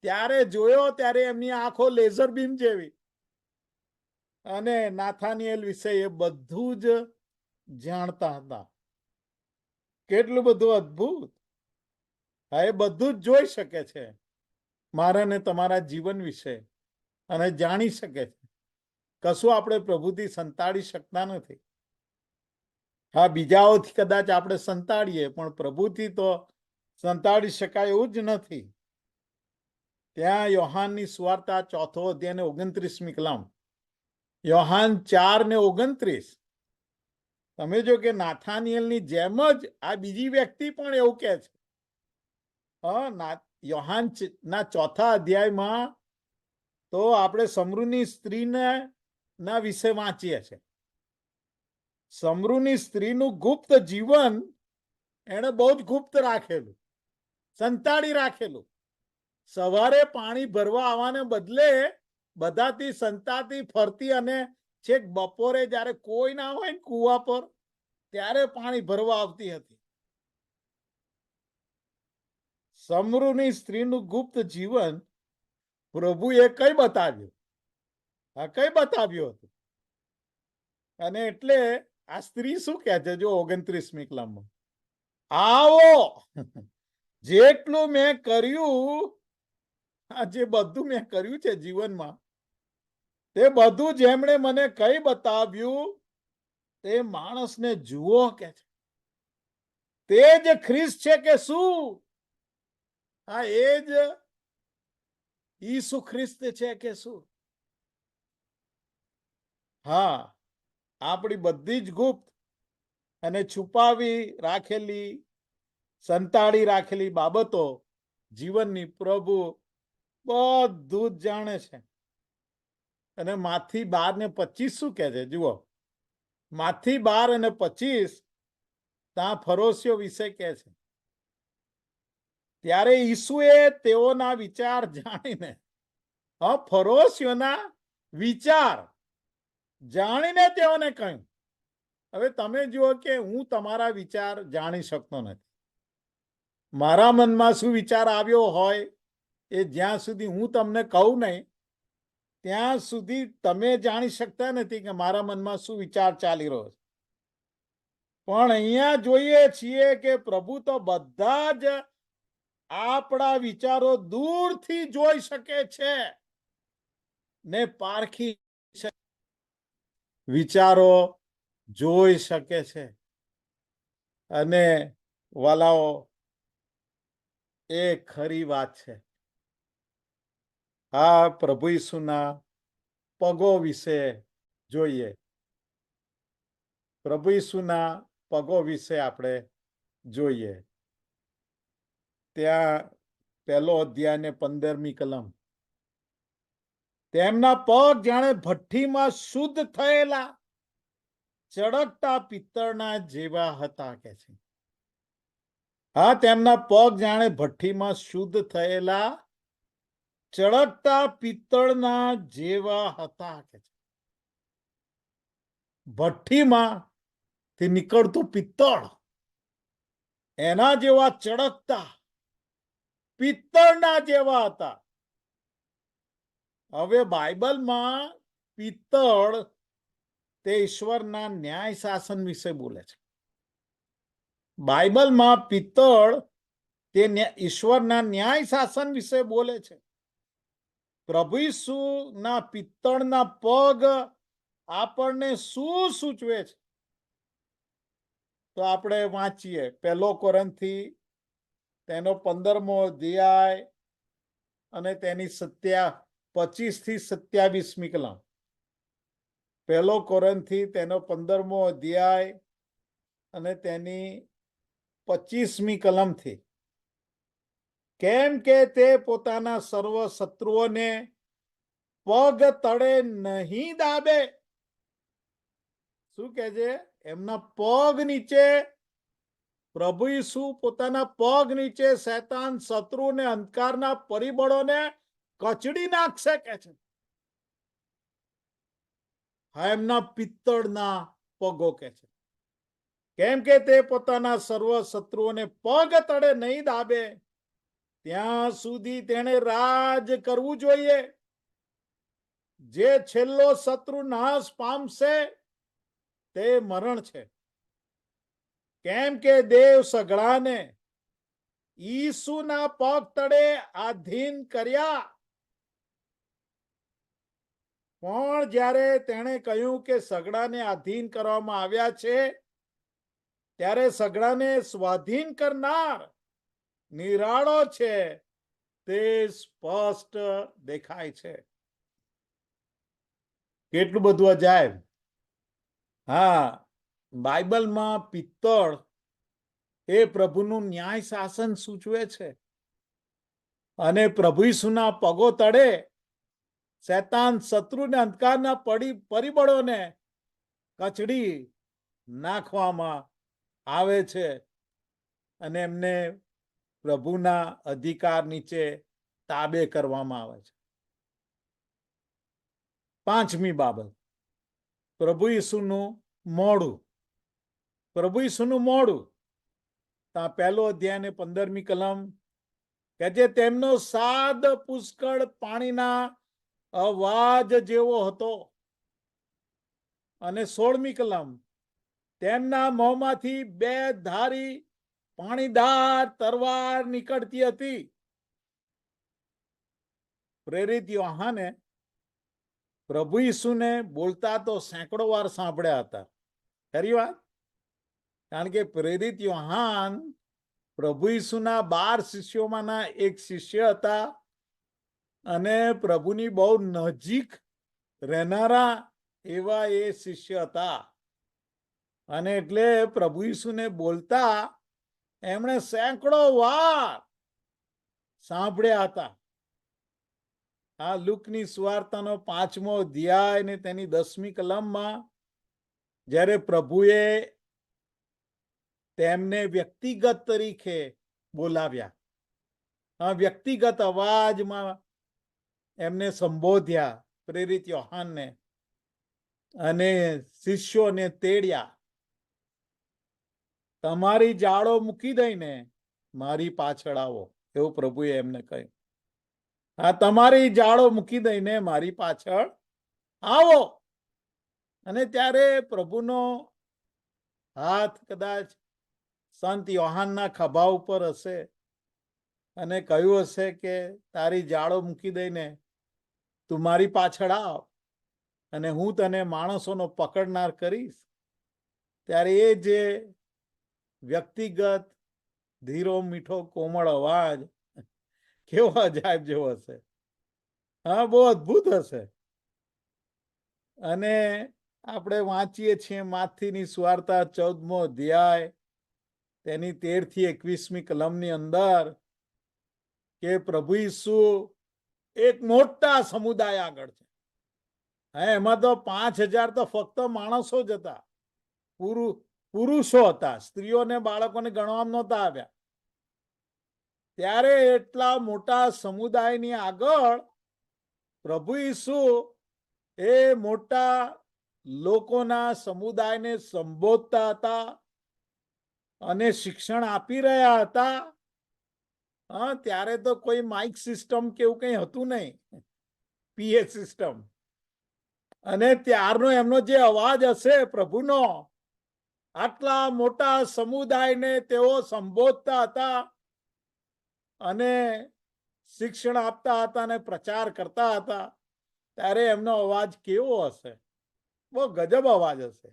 ત્યારે જોયો, ત્યારે એમની આંખો લેઝર બીમ જેવી. અને નાથાનિયેલ વિશે એ બધું જ જાણતા હતા. કેટલું બધું અદ્ભુત. હા, એ બધું જ જોઈ શકે છે મારા ને તમારા જીવન વિશે અને જાણી શકે છે. કશું આપણે પ્રભુથી સંતાડી શકતા નથી. હા, બીજાઓથી કદાચ આપણે સંતાડીએ, પણ પ્રભુથી તો સંતાડી શકાય એવું જ નથી. ત્યાં યોહાનની સુવાર્તા 4 અધ્યાય 29મી કલમ. યોહાન 4:29. તમે જો કે નાથાનિયેલની જેમ જ આ બીજી વ્યક્તિ પણ એવું કહે છે. યોહાન ના 4 અધ્યાયમાં તો આપણે સમરૂની સ્ત્રીના વિશે વાંચીએ છીએ. સમરૂની સ્ત્રીનું ગુપ્ત જીવન એણે બહુ જ ગુપ્ત રાખેલું, સંતાડી રાખેલું. સવારે પાણી ભરવા આવવાને બદલે બધાથી સંતાતી ફરતી, અને છેક બપોરે જયારે કોઈ ના હોય ને કુવા પર ત્યારે પાણી ભરવા આવતી હતી. સમરૂની સ્ત્રીનું ગુપ્ત જીવન પ્રભુએ કઈ બતાવ્યું? હા, કઈ બતાવ્યું હતું? અને એટલે આ સ્ત્રી શું કહે છે જો 29મી કલમમાં, આવો જેટલું મેં કર્યું, આ જે બધું મેં કર્યું છે જીવનમાં, તે બધું જેમણે મને કઈ બતાવ્યું તે માણસને જુઓ કે છે. તે જ ખ્રિસ્ત છે કે શું? હા, એ જ ઈસુ ખ્રિસ્ત છે કે શું? હા, આપણી બધી જ ગુપ્ત અને છુપાવી રાખેલી, સંતાડી રાખેલી બાબતો જીવનની પ્રભુ બધું જ જાણે છે. અને માથી 12:25 શું કહે છે જુઓ. માથી 12:25 ત્યાં ફરોશીઓ વિશે કહે છે. ત્યારે ઈસુએ તેઓના વિચાર જાણીને, ફરોશીઓના વિચાર જાણીને તેઓને કહ્યું, હવે તમે જુઓ કે હું તમારા વિચાર જાણી શકતો નથી. મારા મનમાં શું વિચાર આવ્યો હોય એ જ્યાં સુધી હું તમને કહું નહીં ત્યાં સુધી તમે જાણી શકતા નથી કે મારા મનમાં શું વિચાર ચાલી રહ્યો છે. પણ અહીંયા જોઈએ છીએ કે પ્રભુ તો બધા જ આપણા વિચારો દૂરથી જોઈ શકે છે ને પારખી વિચારો જોઈ શકે છે. અને વાલાઓ, એ ખરી વાત છે. આ પ્રભુ ઈસુના પગો વિશે જોઈએ. પ્રભુ ઈસુના પગો વિશે આપણે જોઈએ. ત્યાં 1 અધ્યાય ને 15મી કલમ. તેમના પગ જાણે ભઠ્ઠીમાં શુદ્ધ થયેલા ચળકતા પિત્તળના જેવા હતા કે છે. હા, તેમના પગ જાણે ભઠ્ઠીમાં શુદ્ધ થયેલા ચળકતા પિત્તળના જેવા હતા કે છે. ભઠ્ઠીમાંથી નીકળતું પિત્તળ એના જેવા ચળકતા પિત્તળના જેવા હતા. હવે બાઇબલમાં પિત્તળ તે ઈશ્વરના ન્યાય શાસન વિશે બોલે છે. બાઇબલમાં પિત્તળ તે ઈશ્વરના ન્યાય શાસન વિશે બોલે છે. પ્રભુ ઈસુના પિત્તળના પગ આપણને શું સૂચવે છે? તો આપણે વાંચીએ 1 કોરિન્થી તેનો 15મો અધ્યાય અને તેની 25 થી 27મી કલમ. 1 કોરિન્થી તેનો 15મો અધ્યાય અને તેની 25મી કલમથી. કેમ કે તે પોતાના સર્વ શત્રુઓને પગ તળે નહીં દાબે. શું કહે છે? એમના પગ નીચે પ્રભુ ઈસુ પોતાના પગ નીચે શૈતાન શત્રુને અંધકારના પરિબળોને કચડી નાખશે કે છે. હા, એમના પિત્તળના પગો કે છે. કેમ કે તે પોતાના સર્વ શત્રુઓને પગ તળે નહીં દાબે ત્યાં સુધી તેણે રાજ કરવું જોઈએ. જે છેલ્લો શત્રુ નાશ પામશે તે મરણ છે. કેમ કે દેવ સઘળાને ઈસુના પગ તળે આધીન કર્યા. પણ જ્યારે તેણે કહ્યું કે સઘળાને આધીન કરવામાં આવ્યા છે ત્યારે સઘળાને સ્વાધીન કરનાર નિરાળો છે તે સ્પષ્ટ દેખાય છે. કેટલું બધું અજાયબ. હા, બાઇબલમાં પિત્તળ એ પ્રભુનું ન્યાય શાસન સૂચવે છે. અને પ્રભુ ઈસુના પગો તળે શૈતાન શત્રુને અંધકારના પરિબળોને કચડી નાખવામાં આવે છે અને એમને પ્રભુના અધિકાર નીચે તાબે કરવામાં આવે છે. 5મી બાબત, પ્રભુ ઈસુનું મોઢું. પ્રભુ ઈસુનું મોઢું. ત્યાં 1 અધ્યાય ને 15મી કલમ કે જે તેમનો સાદ પુષ્કળ પાણીના અવાજ જેવો હતો. અને 16મી કલમ, તેમના મોંમાંથી 2 ધારી પાણીદાર તરવાર નીકળતી હતી. પ્રેરિત યોહાને પ્રભુ ઈસુને બોલતા તો સેંકડો વાર સાંભળ્યા હતા. ખરી વાત? કારણ કે પ્રેરિત યોહાન પ્રભુ ઈસુના 12 શિષ્યોમાંના એક શિષ્ય હતા અને પ્રભુની બહુ નજીક રહેનારા એવા એ શિષ્ય હતા. અને એટલે પ્રભુ ઈસુને બોલતા એમણે સેંકડો વાર સાંભળ્યા હતા. આ લુકની સુવાર્તાનો 5મો અધ્યાય ને તેની 10મી કલમમાં જ્યારે પ્રભુએ તેમને વ્યક્તિગત તરીકે બોલાવ્યા, વ્યક્તિગત અવાજમાં એમને સંબોધ્યા પ્રેરિત યોહાનને અને શિષ્યોને તેડ્યા. તમારી જાળો મૂકી દઈને મારી પાછળ આવો, એવું પ્રભુએ એમને કહ્યું. હા, તમારી જાળો મૂકી દઈને મારી પાછળ આવો. અને ત્યારે પ્રભુનો હાથ કદાચ સંત યોહાનના ખભા ઉપર હશે અને કહ્યું હશે કે તારી જાળો મૂકી દઈને તું મારી પાછળ આવ અને હું તને માણસોનો પકડનાર કરીશ. ત્યારે એ જે વ્યક્તિગત ધીરો મીઠો કોમળ અવાજ કેવો અજાયબ જેવો હશે. હા, બહુ અદભુત હશે. અને આપણે વાંચીએ છીએ માથીની સુવાર્તા 14મો અધ્યાય તેની 13 થી 21મી કલમની અંદર કે પ્રભુ ઈસુ એક મોટા સમુદાય આગળ છે. એમાં તો 5000 તો ફક્ત માણસો જ હતા, પુરુષો હતા, સ્ત્રીઓને બાળકોને ગણવામાં નહોતા આવ્યા. ત્યારે એટલા મોટા સમુદાયની આગળ પ્રભુ ઈસુ એ મોટા લોકોના સમુદાયને સંબોધતા હતા અને શિક્ષણ આપી રહ્યા હતા. ત્યારે તો કોઈ માઇક સિસ્ટમ કે એવું કંઈ હતું નહીં, પીએ સિસ્ટમ. અને ત્યારનો એમનો જે અવાજ હશે પ્રભુનો, આટલા મોટા સમુદાયને તેઓ સંબોધતા હતા અને શિક્ષણ આપતા હતા અને પ્રચાર કરતા હતા. ત્યારે એમનો અવાજ કેવો હશે, બહુ ગજબ અવાજ હશે.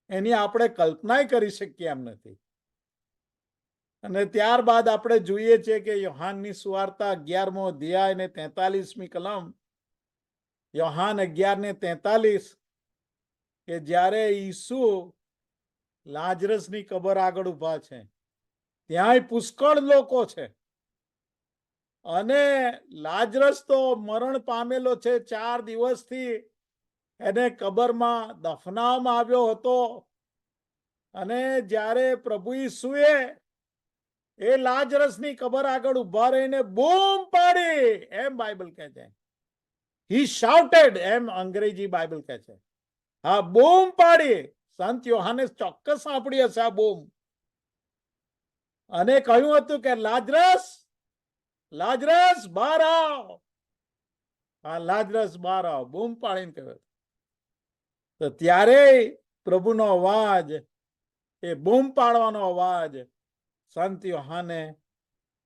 એની આપણે કલ્પના કરી શકીએ એમ નથી. અને ત્યારબાદ આપણે જોઈએ છીએ કે યોહાનની સુવાર્તા 11મો અધ્યાય ને 43મી કલમ, યોહાન 11:43, કે જ્યારે ઈસુ લાજરસની કબર આગળ ઉભા છે, ત્યાંય પુષ્કળ લોકો છે અને લાજરસ તો મરણ પામેલો છે. 4 દિવસથી એને કબરમાં દફનાવવામાં આવ્યો હતો. અને જ્યારે પ્રભુ ઈસુએ એ લાજરસની કબર આગળ ઉભા રહીને બૂમ પાડી, એમ બાઇબલ કહે છે, હી શાઉટેડ, એમ અંગ્રેજી બાઇબલ કહે છે. હા, બૂમ પાડી. સંત યોહાને ચોક્કસ સાંભળી હશે આ બૂમ. અને કહ્યું હતું કે લાજરસ, લાજરસ બહાર આવ. હા, લાજરસ બહાર આવ, બૂમ પાડીને કહ્યું. તો ત્યારે પ્રભુનો અવાજ, એ બૂમ પાડવાનો અવાજ સંત યોહાને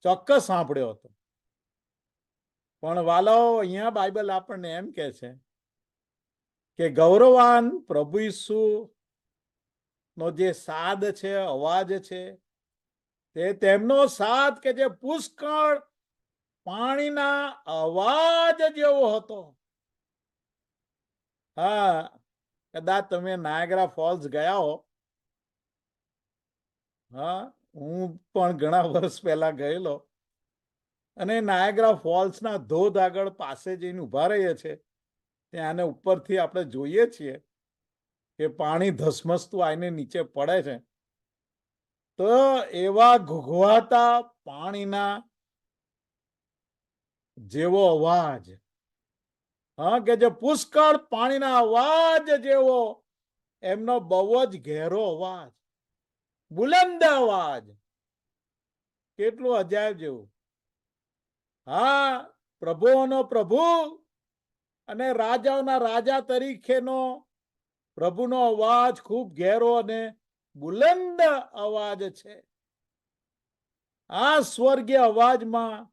ચોક્કસ સાંભળ્યો હતો. પણ વાલાઓ, અહીંયા બાઇબલ આપણને એમ કહે છે કે ગૌરવાન પ્રભુ ઈસુ નો જે સાદ છે, અવાજ છે, તે તેમનો સાદ કે જે પુષ્કળ પાણીના અવાજ જેવો હતો. હા, કદાચ તમે નાયગ્રા ફોલ્સ ગયા હો. હા, હું પણ ઘણા વર્ષ પહેલા ગયેલો. અને નાયગ્રા ફોલ્સના ધોધ આગળ પાસે જઈને ઉભા રહીએ છીએ, ત્યાં ઉપરથી આપણે જોઈએ છીએ કે પાણી ધસમસતું આવીને નીચે પડે છે. તો એવા ઘૂઘવાતા પાણીના જેવો અવાજ, હા, કે જે પુષ્કળ પાણીના અવાજ જેવો એમનો બહુ જ ઘેરો અવાજ, બુલંદ અવાજ, કેટલું અજાયબ જેવું. હા, પ્રભુઓનો પ્રભુ અને રાજાઓના રાજા તરીકેનો પ્રભુનો અવાજ ખૂબ ઘેરો અને બુલંદ અવાજ છે. આ સ્વર્ગીય અવાજમાં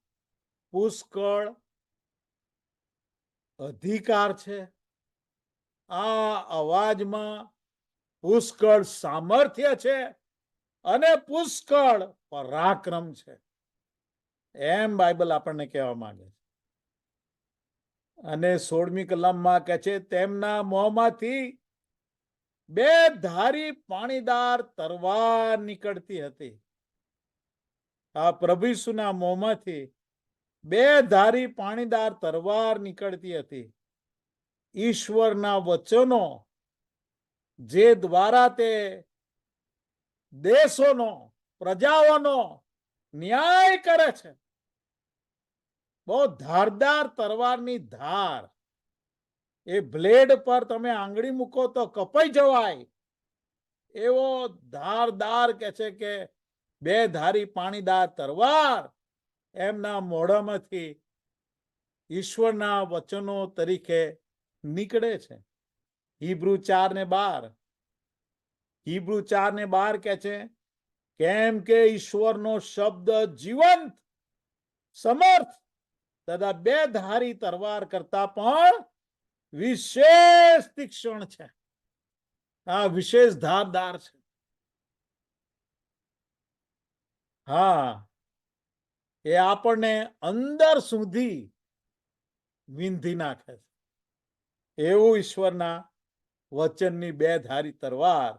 પુષ્કળ અધિકાર છે. આ અવાજમાં પુષ્કળ સામર્થ્ય છે અને પુષ્કળ પરાક્રમ છે, એમ બાઇબલ આપણને કહેવા માંગે છે. અને 16મી કલમમાં કહે છે, તેમના મોંમાંથી 2 ધારી પાણીદાર તરવાર નીકળતી હતી. આ પ્રભુ ઈસુના મોંમાંથી 2 ધારી પાણીદાર તરવાર નીકળતી હતી. ઈશ્વરના વચનો જે દ્વારા તે દેશોનો, પ્રજાઓનો ન્યાય કરે છે. બહુ ધારદાર તરવારની ધાર, એ બ્લેડ પર તમે આંગળી મૂકો તો કપાઈ જવાય એવો ધારદાર કે છે કે બે ધારી પાણીદાર તરવાર એમના મોઢામાંથી ઈશ્વરના વચનો તરીકે નીકળે છે. હિબ્રુ 4:12 હિબ્રુ 4:12 કે છે કેમ કે ઈશ્વરનો શબ્દ જીવંત, સમર્થ તથા બે ધારી તરવાર કરતા પણ વિશેષ તીક્ષ્ણ છે. આ વિશેષ ધારદાર છે. હા, એ આપણને અંદર સુધી વીંધી નાખે છે. એવું ઈશ્વરના વચનની બે ધારી તરવાર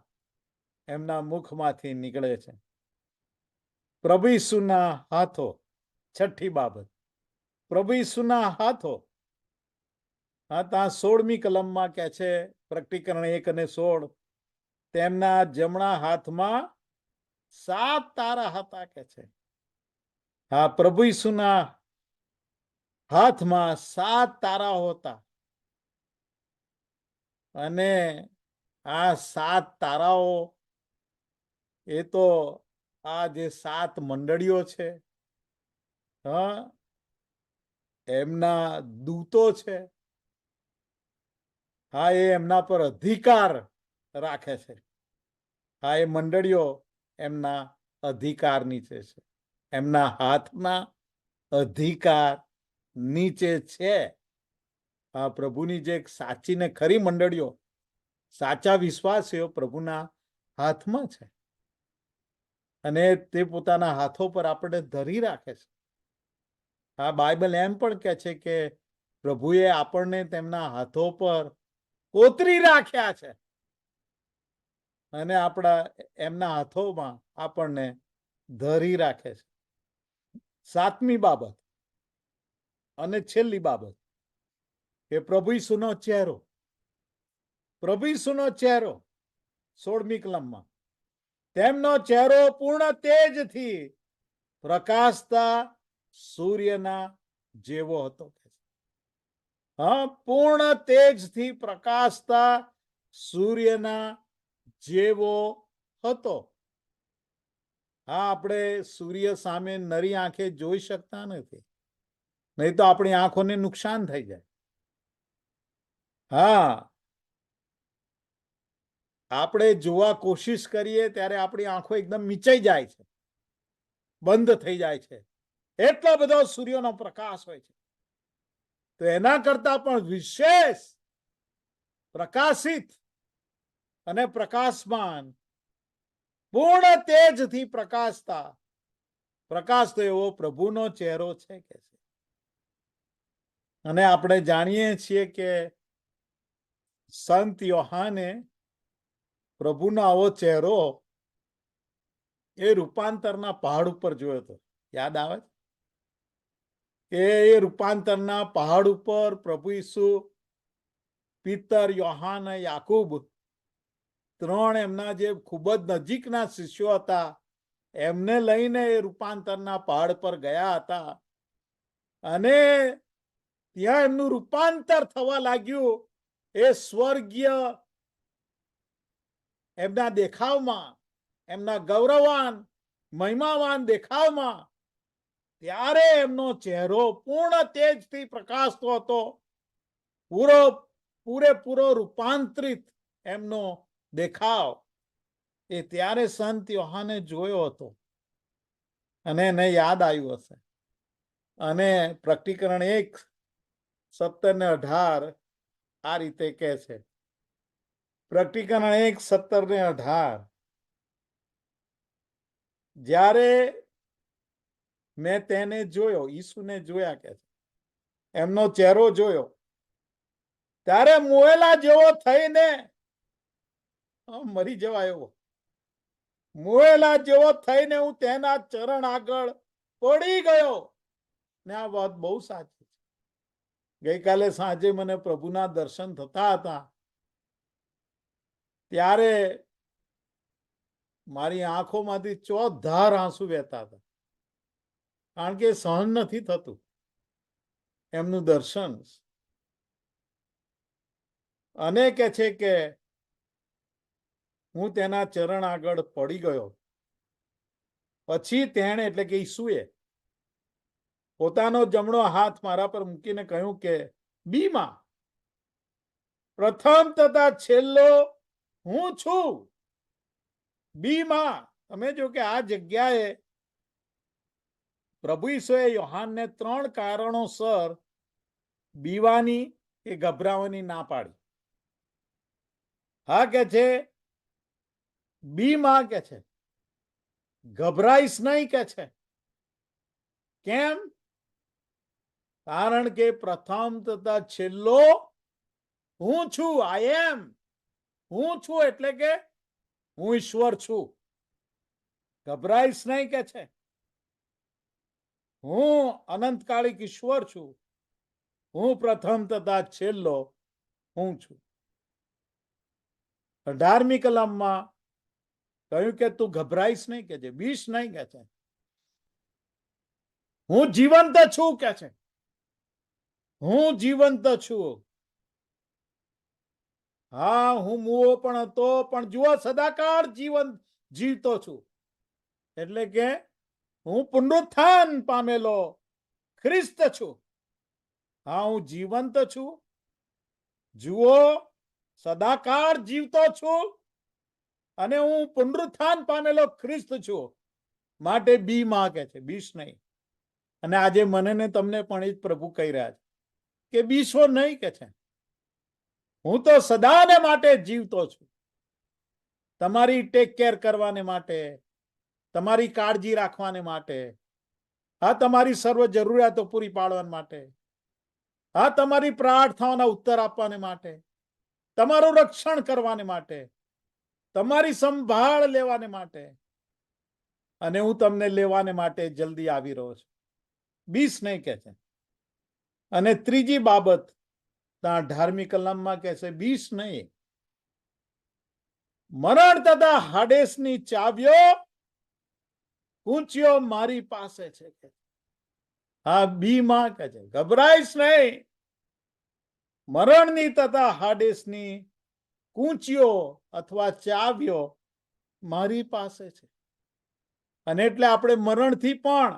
એમના મુખમાંથી નીકળે છે. પ્રભુ ઈસુના હાથો, છઠ્ઠી બાબત, પ્રભુ ઈસુના હાથો. હા, ત્યાં 16મી કલમમાં કે છે, પ્રકટીકરણ 1:16, તેમના જમણા હાથમાં 7 તારા હતા કે છે. હા, પ્રભુ ઈસુના હાથમાં 7 તારાઓ હતા. અને આ 7 તારાઓ એ તો આ જે 7 મંડળીઓ છે, હા, એમના દૂતો છે. હા, એ એમના પર અધિકાર રાખે છે. હા, એ મંડળીઓ એમના અધિકાર નીચે છે, એમના હાથના અધિકાર નીચે છે. આ પ્રભુની જે સાચી ને ખરી મંડળીઓ, સાચા વિશ્વાસીઓ પ્રભુના હાથમાં છે અને તે પોતાના હાથો પર આપણે ધરી રાખે છે. આ બાઇબલ એમ પણ કહે છે કે પ્રભુએ આપણને તેમના હાથો પર કોતરી રાખ્યા છે અને આપણા એમના હાથોમાં આપણને ધરી રાખે છે. 7મી બાબત અને છેલ્લી બાબત કે પ્રભુ ઈસુનો ચહેરો. પ્રભુ ઈસુનો ચહેરો 16મી કલમમાં, તેમનો ચહેરો પૂર્ણ તેજથી પ્રકાશતા સૂર્યના જેવો હતો. હા, પૂર્ણ તેજથી પ્રકાશતા સૂર્યના જેવો હતો. હા, આપણે સૂર્ય સામે નરી આંખે જોઈ શકતા નથી, નહીં તો આપણી આંખોને નુકસાન થઈ જાય. હા, આપણે જોવા કોશિશ કરીએ ત્યારે આપણી આંખો એકદમ મીચાઈ જાય છે, બંધ થઈ જાય છે, એટલો બધો સૂર્યનો પ્રકાશ હોય છે. તો એના કરતા પણ વિશેષ પ્રકાશિત અને પ્રકાશમાન પૂર્ણ તેજથી પ્રકાશતો એવો પ્રભુનો ચહેરો છે કે છે. અને આપણે જાણીએ છીએ કે સંત યોહાને પ્રભુનો આવો ચહેરો એ રૂપાંતરના પહાડ ઉપર જોયો હતો. યાદ આવે કે એ રૂપાંતરના પહાડ ઉપર પ્રભુ ઈસુ, પિતર, યોહાન, યાકૂબ, 3 એમના જે ખૂબ જ નજીકના શિષ્યો હતા, એમને લઈને એ રૂપાંતરના પહાડ પર ગયા હતા અને ત્યાં એમનું રૂપાંતર થવા લાગ્યું. એ સ્વર્ગીય એમના દેખાવમાં, એમના ગૌરવાન મહિમાવાન દેખાવમાં, ત્યારે એમનો ચહેરો પૂર્ણ તેજથી પ્રકાશતો હતો. પૂરેપૂરો રૂપાંતરિત એમનો દેખાવ એ ત્યારે સંત યોહાને જોયો હતો અને એને યાદ આવ્યું હશે. અને પ્રકટીકરણ 1:17-18 આ રીતે કહે છે. પ્રકટીકરણ 1:17-18, જ્યારે મેં તેને જોયો, ઈસુને જોયા કે એમનો ચહેરો જોયો, ત્યારે મોયેલા જેવો થઈને મરી જવા એવો, મોયેલા જેવો થઈને હું તેના ચરણ આગળ પડી ગયો. ને આ વાત બહુ સાચી છે. ગઈકાલે સાંજે મને પ્રભુના દર્શન થતા હતા, ત્યારે મારી આંખોમાંથી ચોધાર આંસુ વહેતા હતા, કારણ કે સહન નથી થતું એમનું દર્શન. અને કે છે કે હું તેના ચરણ આગળ પડી ગયો. પછી તેણે એટલે કે ઈસુએ પોતાનો જમણો હાથ મારા પર મૂકીને કહ્યું કે બીમાં પ્રથમ તથા છેલ્લો હું છું. બીમાં તમે જો કે આ જગ્યાએ પ્રભુ ઈસુએ યોહાનને 3 કારણોસર બીવાની કે ગભરાવાની ના પાડી. હા કે છે બીમાં કે છે ગભરાઈશ નહીં કે છે. કેમ? કારણ કે પ્રથમ તથા છેલ્લો હું છું. આઈ એમ. હું છું એટલે કે હું ઈશ્વર છું. ગભરાઈશ નહીં કે છે. હું અનંતકાળિક ઈશ્વર છું. હું પ્રથમ તથા છેલ્લો હું છું. 18મી કલમમાં કહ્યું કે તું ગભરાઈશ નહીં કે છે, બીશ નહીં કે છે. હું જીવંત છું કે છે. હું જીવંત છું. હા, હું મૂવો પણ હતો, પણ જુઓ સદાકાળ જીવતો છું. એટલે કે હું પુનરુત્થાન પામેલો ખ્રિસ્ત છું. હા, હું જીવંત છું. જુઓ સદાકાળ જીવતો છું અને હું પુનરુત્થાન પામેલો ખ્રિસ્ત છું. માટે બી માં કે છે, બીશ નહીં. અને આજે મને ને તમને પણ એ જ પ્રભુ કહી રહ્યા છે કે બીસો નહીં કે છે. હું તો સદાને માટે જીવતો છું. તમારી ટેક કેર કરવાને માટે, તમારી કાળજી રાખવાને માટે, હા, તમારી સર્વ જરૂરિયાતો પૂરી પાડવા માટે, હા, તમારી પ્રાર્થનાઓના ઉત્તર આપવાને માટે, તમારું રક્ષણ કરવાને માટે, તમારી સંભાળ લેવાને માટે, અને હું તમને લેવાને માટે જલ્દી આવી રહ્યો છું. બીસ નહીં કે છે. અને ત્રીજી બાબત 18મી કલમમાં કહે છે બીસ નહીં. મરણ તથા હાડેસની ચાવીઓ કૂંચીઓ મારી પાસે છે. હા, બી માં કહે છે ગભરાઈશ નહીં. મરણની તથા હાડેસની કૂંચીઓ અથવા ચાવીઓ મારી પાસે છે. અને એટલે આપણે મરણથી પણ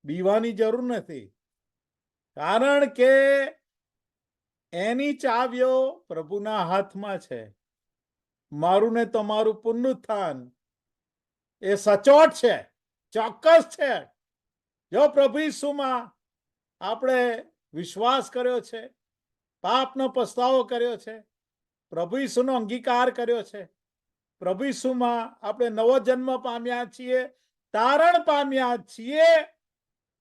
બીવાની જરૂર નથી. કારણ કે એની ચાવીઓ પ્રભુના હાથમાં છે. મારું ને તમારું પુનરુત્થાન એ સચોટ છે, ચોક્કસ છે. જો પ્રભુ ઈસુમાં આપણે વિશ્વાસ કર્યો છે, પાપનો પસ્તાવો કર્યો છે, પ્રભુ ઈસુનો અંગીકાર કર્યો છે, પ્રભુ ઈસુમાં આપણે નવો જન્મ પામ્યા છીએ, તારણ પામ્યા છીએ,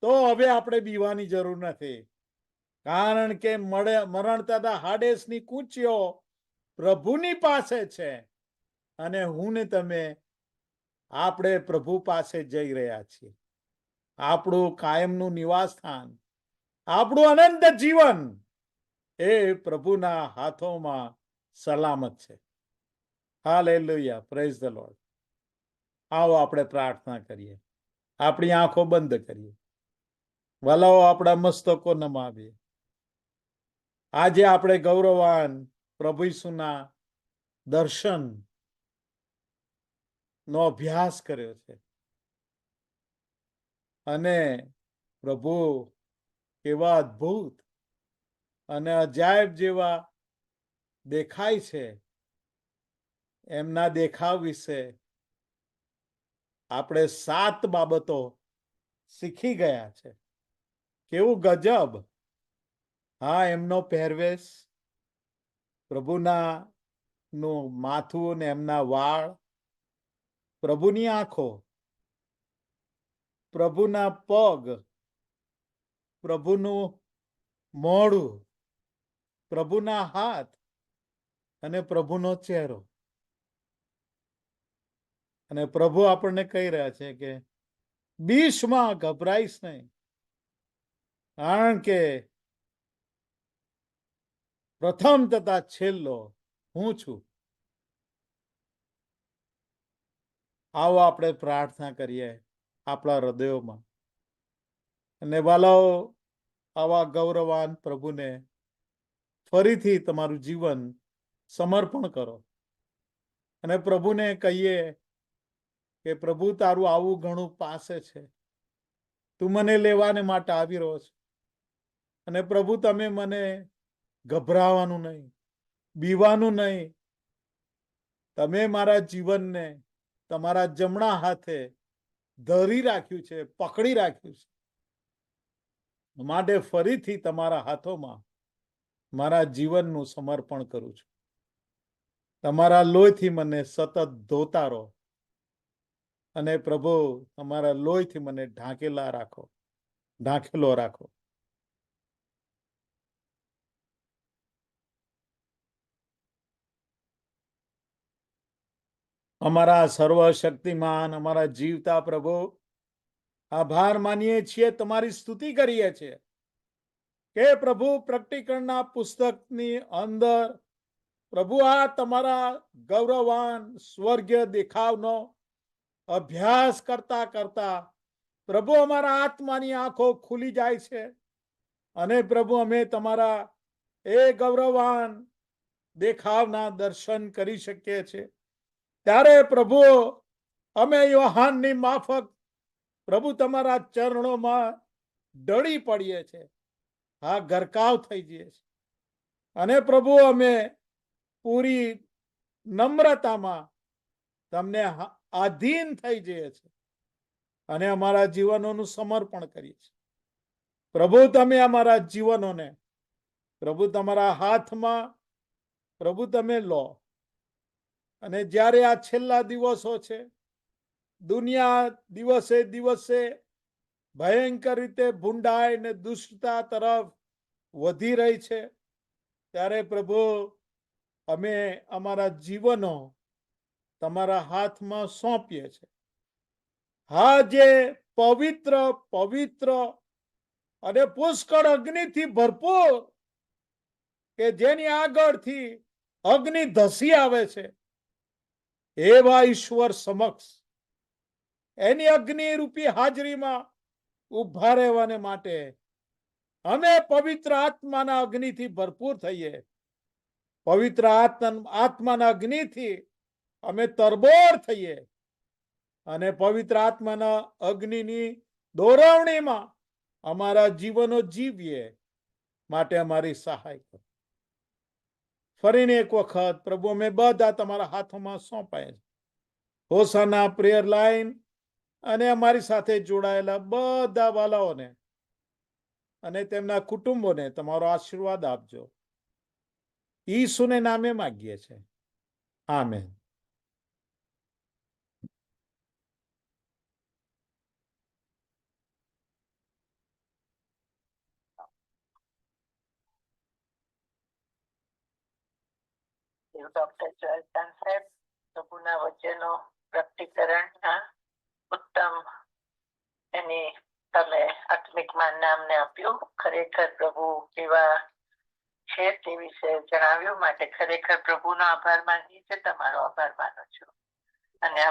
તો હવે આપણે બીવાની જરૂર નથી. કારણ કે મરણ તથા હાડેસની કૂંચીઓ પ્રભુની પાસે છે. અને હું ને તમે આપણે પ્રભુ પાસે જઈ રહ્યા છીએ. આપણું કાયમનું નિવાસ સ્થાન, આપણું અનંત જીવન એ પ્રભુના હાથોમાં સલામત છે. Hallelujah, praise the lord. આવો આપણે પ્રાર્થના કરીએ. આપણી આંખો બંધ કરીએ. વલાઓ આપણા મસ્તકો નમાવીએ. આજે આપણે ગૌરવાન પ્રભુ ઈસુના દર્શન નો અભ્યાસ કર્યો છે. અને પ્રભુ કેવા અદ્ભુત અને અજાયબ જેવા દેખાય છે, એમના દેખાવ વિશે આપણે 7 બાબતો શીખી ગયા છે. કેવું ગજબ! હા, એમનો પહેરવેશ, પ્રભુના નું માથું ને એમના વાળ, પ્રભુની આંખો, પ્રભુના પગ, પ્રભુનું મોઢું, પ્રભુના હાથ અને પ્રભુનો ચહેરો. અને પ્રભુ આપણને કહી રહ્યા છે કે બીસમાં ગભરાઈશ નહીં. કારણ કે પ્રથમ તથા છેલ્લો હું છું. આવો આપણે પ્રાર્થના કરીએ આપણા હૃદયોમાં. અને વાલાઓ, આવા ગૌરવાન પ્રભુને ફરીથી તમારું જીવન સમર્પણ કરો. અને પ્રભુને કહીએ કે પ્રભુ તારું આવું ઘણું પાસે છે, તું મને લેવાને માટે આવી રહ્યો છે. અને પ્રભુ તમે મને ગભરાવાનું નહીં, બીવાનું નહીં. તમે મારા જીવનને તમારા જમણા હાથે ધરી રાખ્યું છે, પકડી રાખ્યું છે. માટે ફરીથી તમારા હાથોમાં મારા જીવનનું સમર્પણ કરું છું. તમારા લોહીથી મને સતત ધોતા રહો અને પ્રભુ તમારા લોહીથી મને ઢાંકેલો રાખો. અમારા સર્વશક્તિમાન, અમારા જીવતા પ્રભુ, આભાર માનીએ છીએ, તમારી સ્તુતિ કરીએ છીએ કે પ્રભુ પ્રકટીકરણના પુસ્તકની અંદર પ્રભુ આ તમારા ગૌરવાન સ્વર્ગીય દેખાવનો અભ્યાસ કરતા કરતા પ્રભુ અમારા આત્માની આંખો ખુલી જાય છે અને પ્રભુ અમે તમારા એ ગૌરવાન દેખાવના દર્શન કરી શકીએ છીએ. ત્યારે પ્રભુ અમે યોહાનની માફક પ્રભુ તમારા ચરણોમાં ઢળી પડીએ છીએ, હા ગરકાવ થઈ જઈએ છીએ. અને પ્રભુ અમે પૂરી નમ્રતામાં તમને આધીન થઈ જઈએ છીએ અને અમારા જીવનોનું સમર્પણ કરીએ છીએ. પ્રભુ તમે અમારા જીવનોને પ્રભુ તમારા હાથમાં પ્રભુ તમે લો. અને જ્યારે આ છેલ્લા દિવસો છે, દુનિયા દિવસે દિવસે ભયંકર રીતે ભૂંડાઈ ને દુષ્ટતા તરફ વધી રહી છે, ત્યારે પ્રભુ અમે અમારા જીવનો તમારા હાથમાં સોંપીએ છીએ. હા, જે પવિત્ર અને પુષ્કળ અગ્નિથી ભરપૂર, કે જેની આગળથી અગ્નિ ધસી આવે છે, એવા ઈશ્વર સમક્ષ એની અગ્નિ રૂપી હાજરીમાં ઉભા રહેવાને માટે અમે પવિત્ર આત્માના અગ્નિથી ભરપૂર થઈએ. પવિત્ર આત્માના અગ્નિથી અમે તરબોળ થઈએ અને પવિત્ર આત્માના અગ્નિની દોરવણીમાં અમારા જીવનો જીવીએ. માટે અમારી સહાય કરો. ફરીને એક વખત પ્રભુ અમે બધા તમારા હાથોમાં સોંપાય છે. હોસાના પ્રેયર લાઈન અને અમારી સાથે જોડાયેલા બધા વાલાઓને અને તેમના કુટુંબોને તમારો આશીર્વાદ આપજો. ઈસુને નામે માગીએ છીએ, આમેન. ડોક્ટર જોયલદાન સાહેબ પ્રભુના વચનો પ્રકટીકરણના ઉત્તમ એની તમે આત્મિક નામને આપ્યું. ખરેખર પ્રભુ કેવા છે તે વિશે જણાવ્યું. માટે ખરેખર પ્રભુનો આભાર માનીએ છીએ, તમારો આભાર માનું છું. અને હવે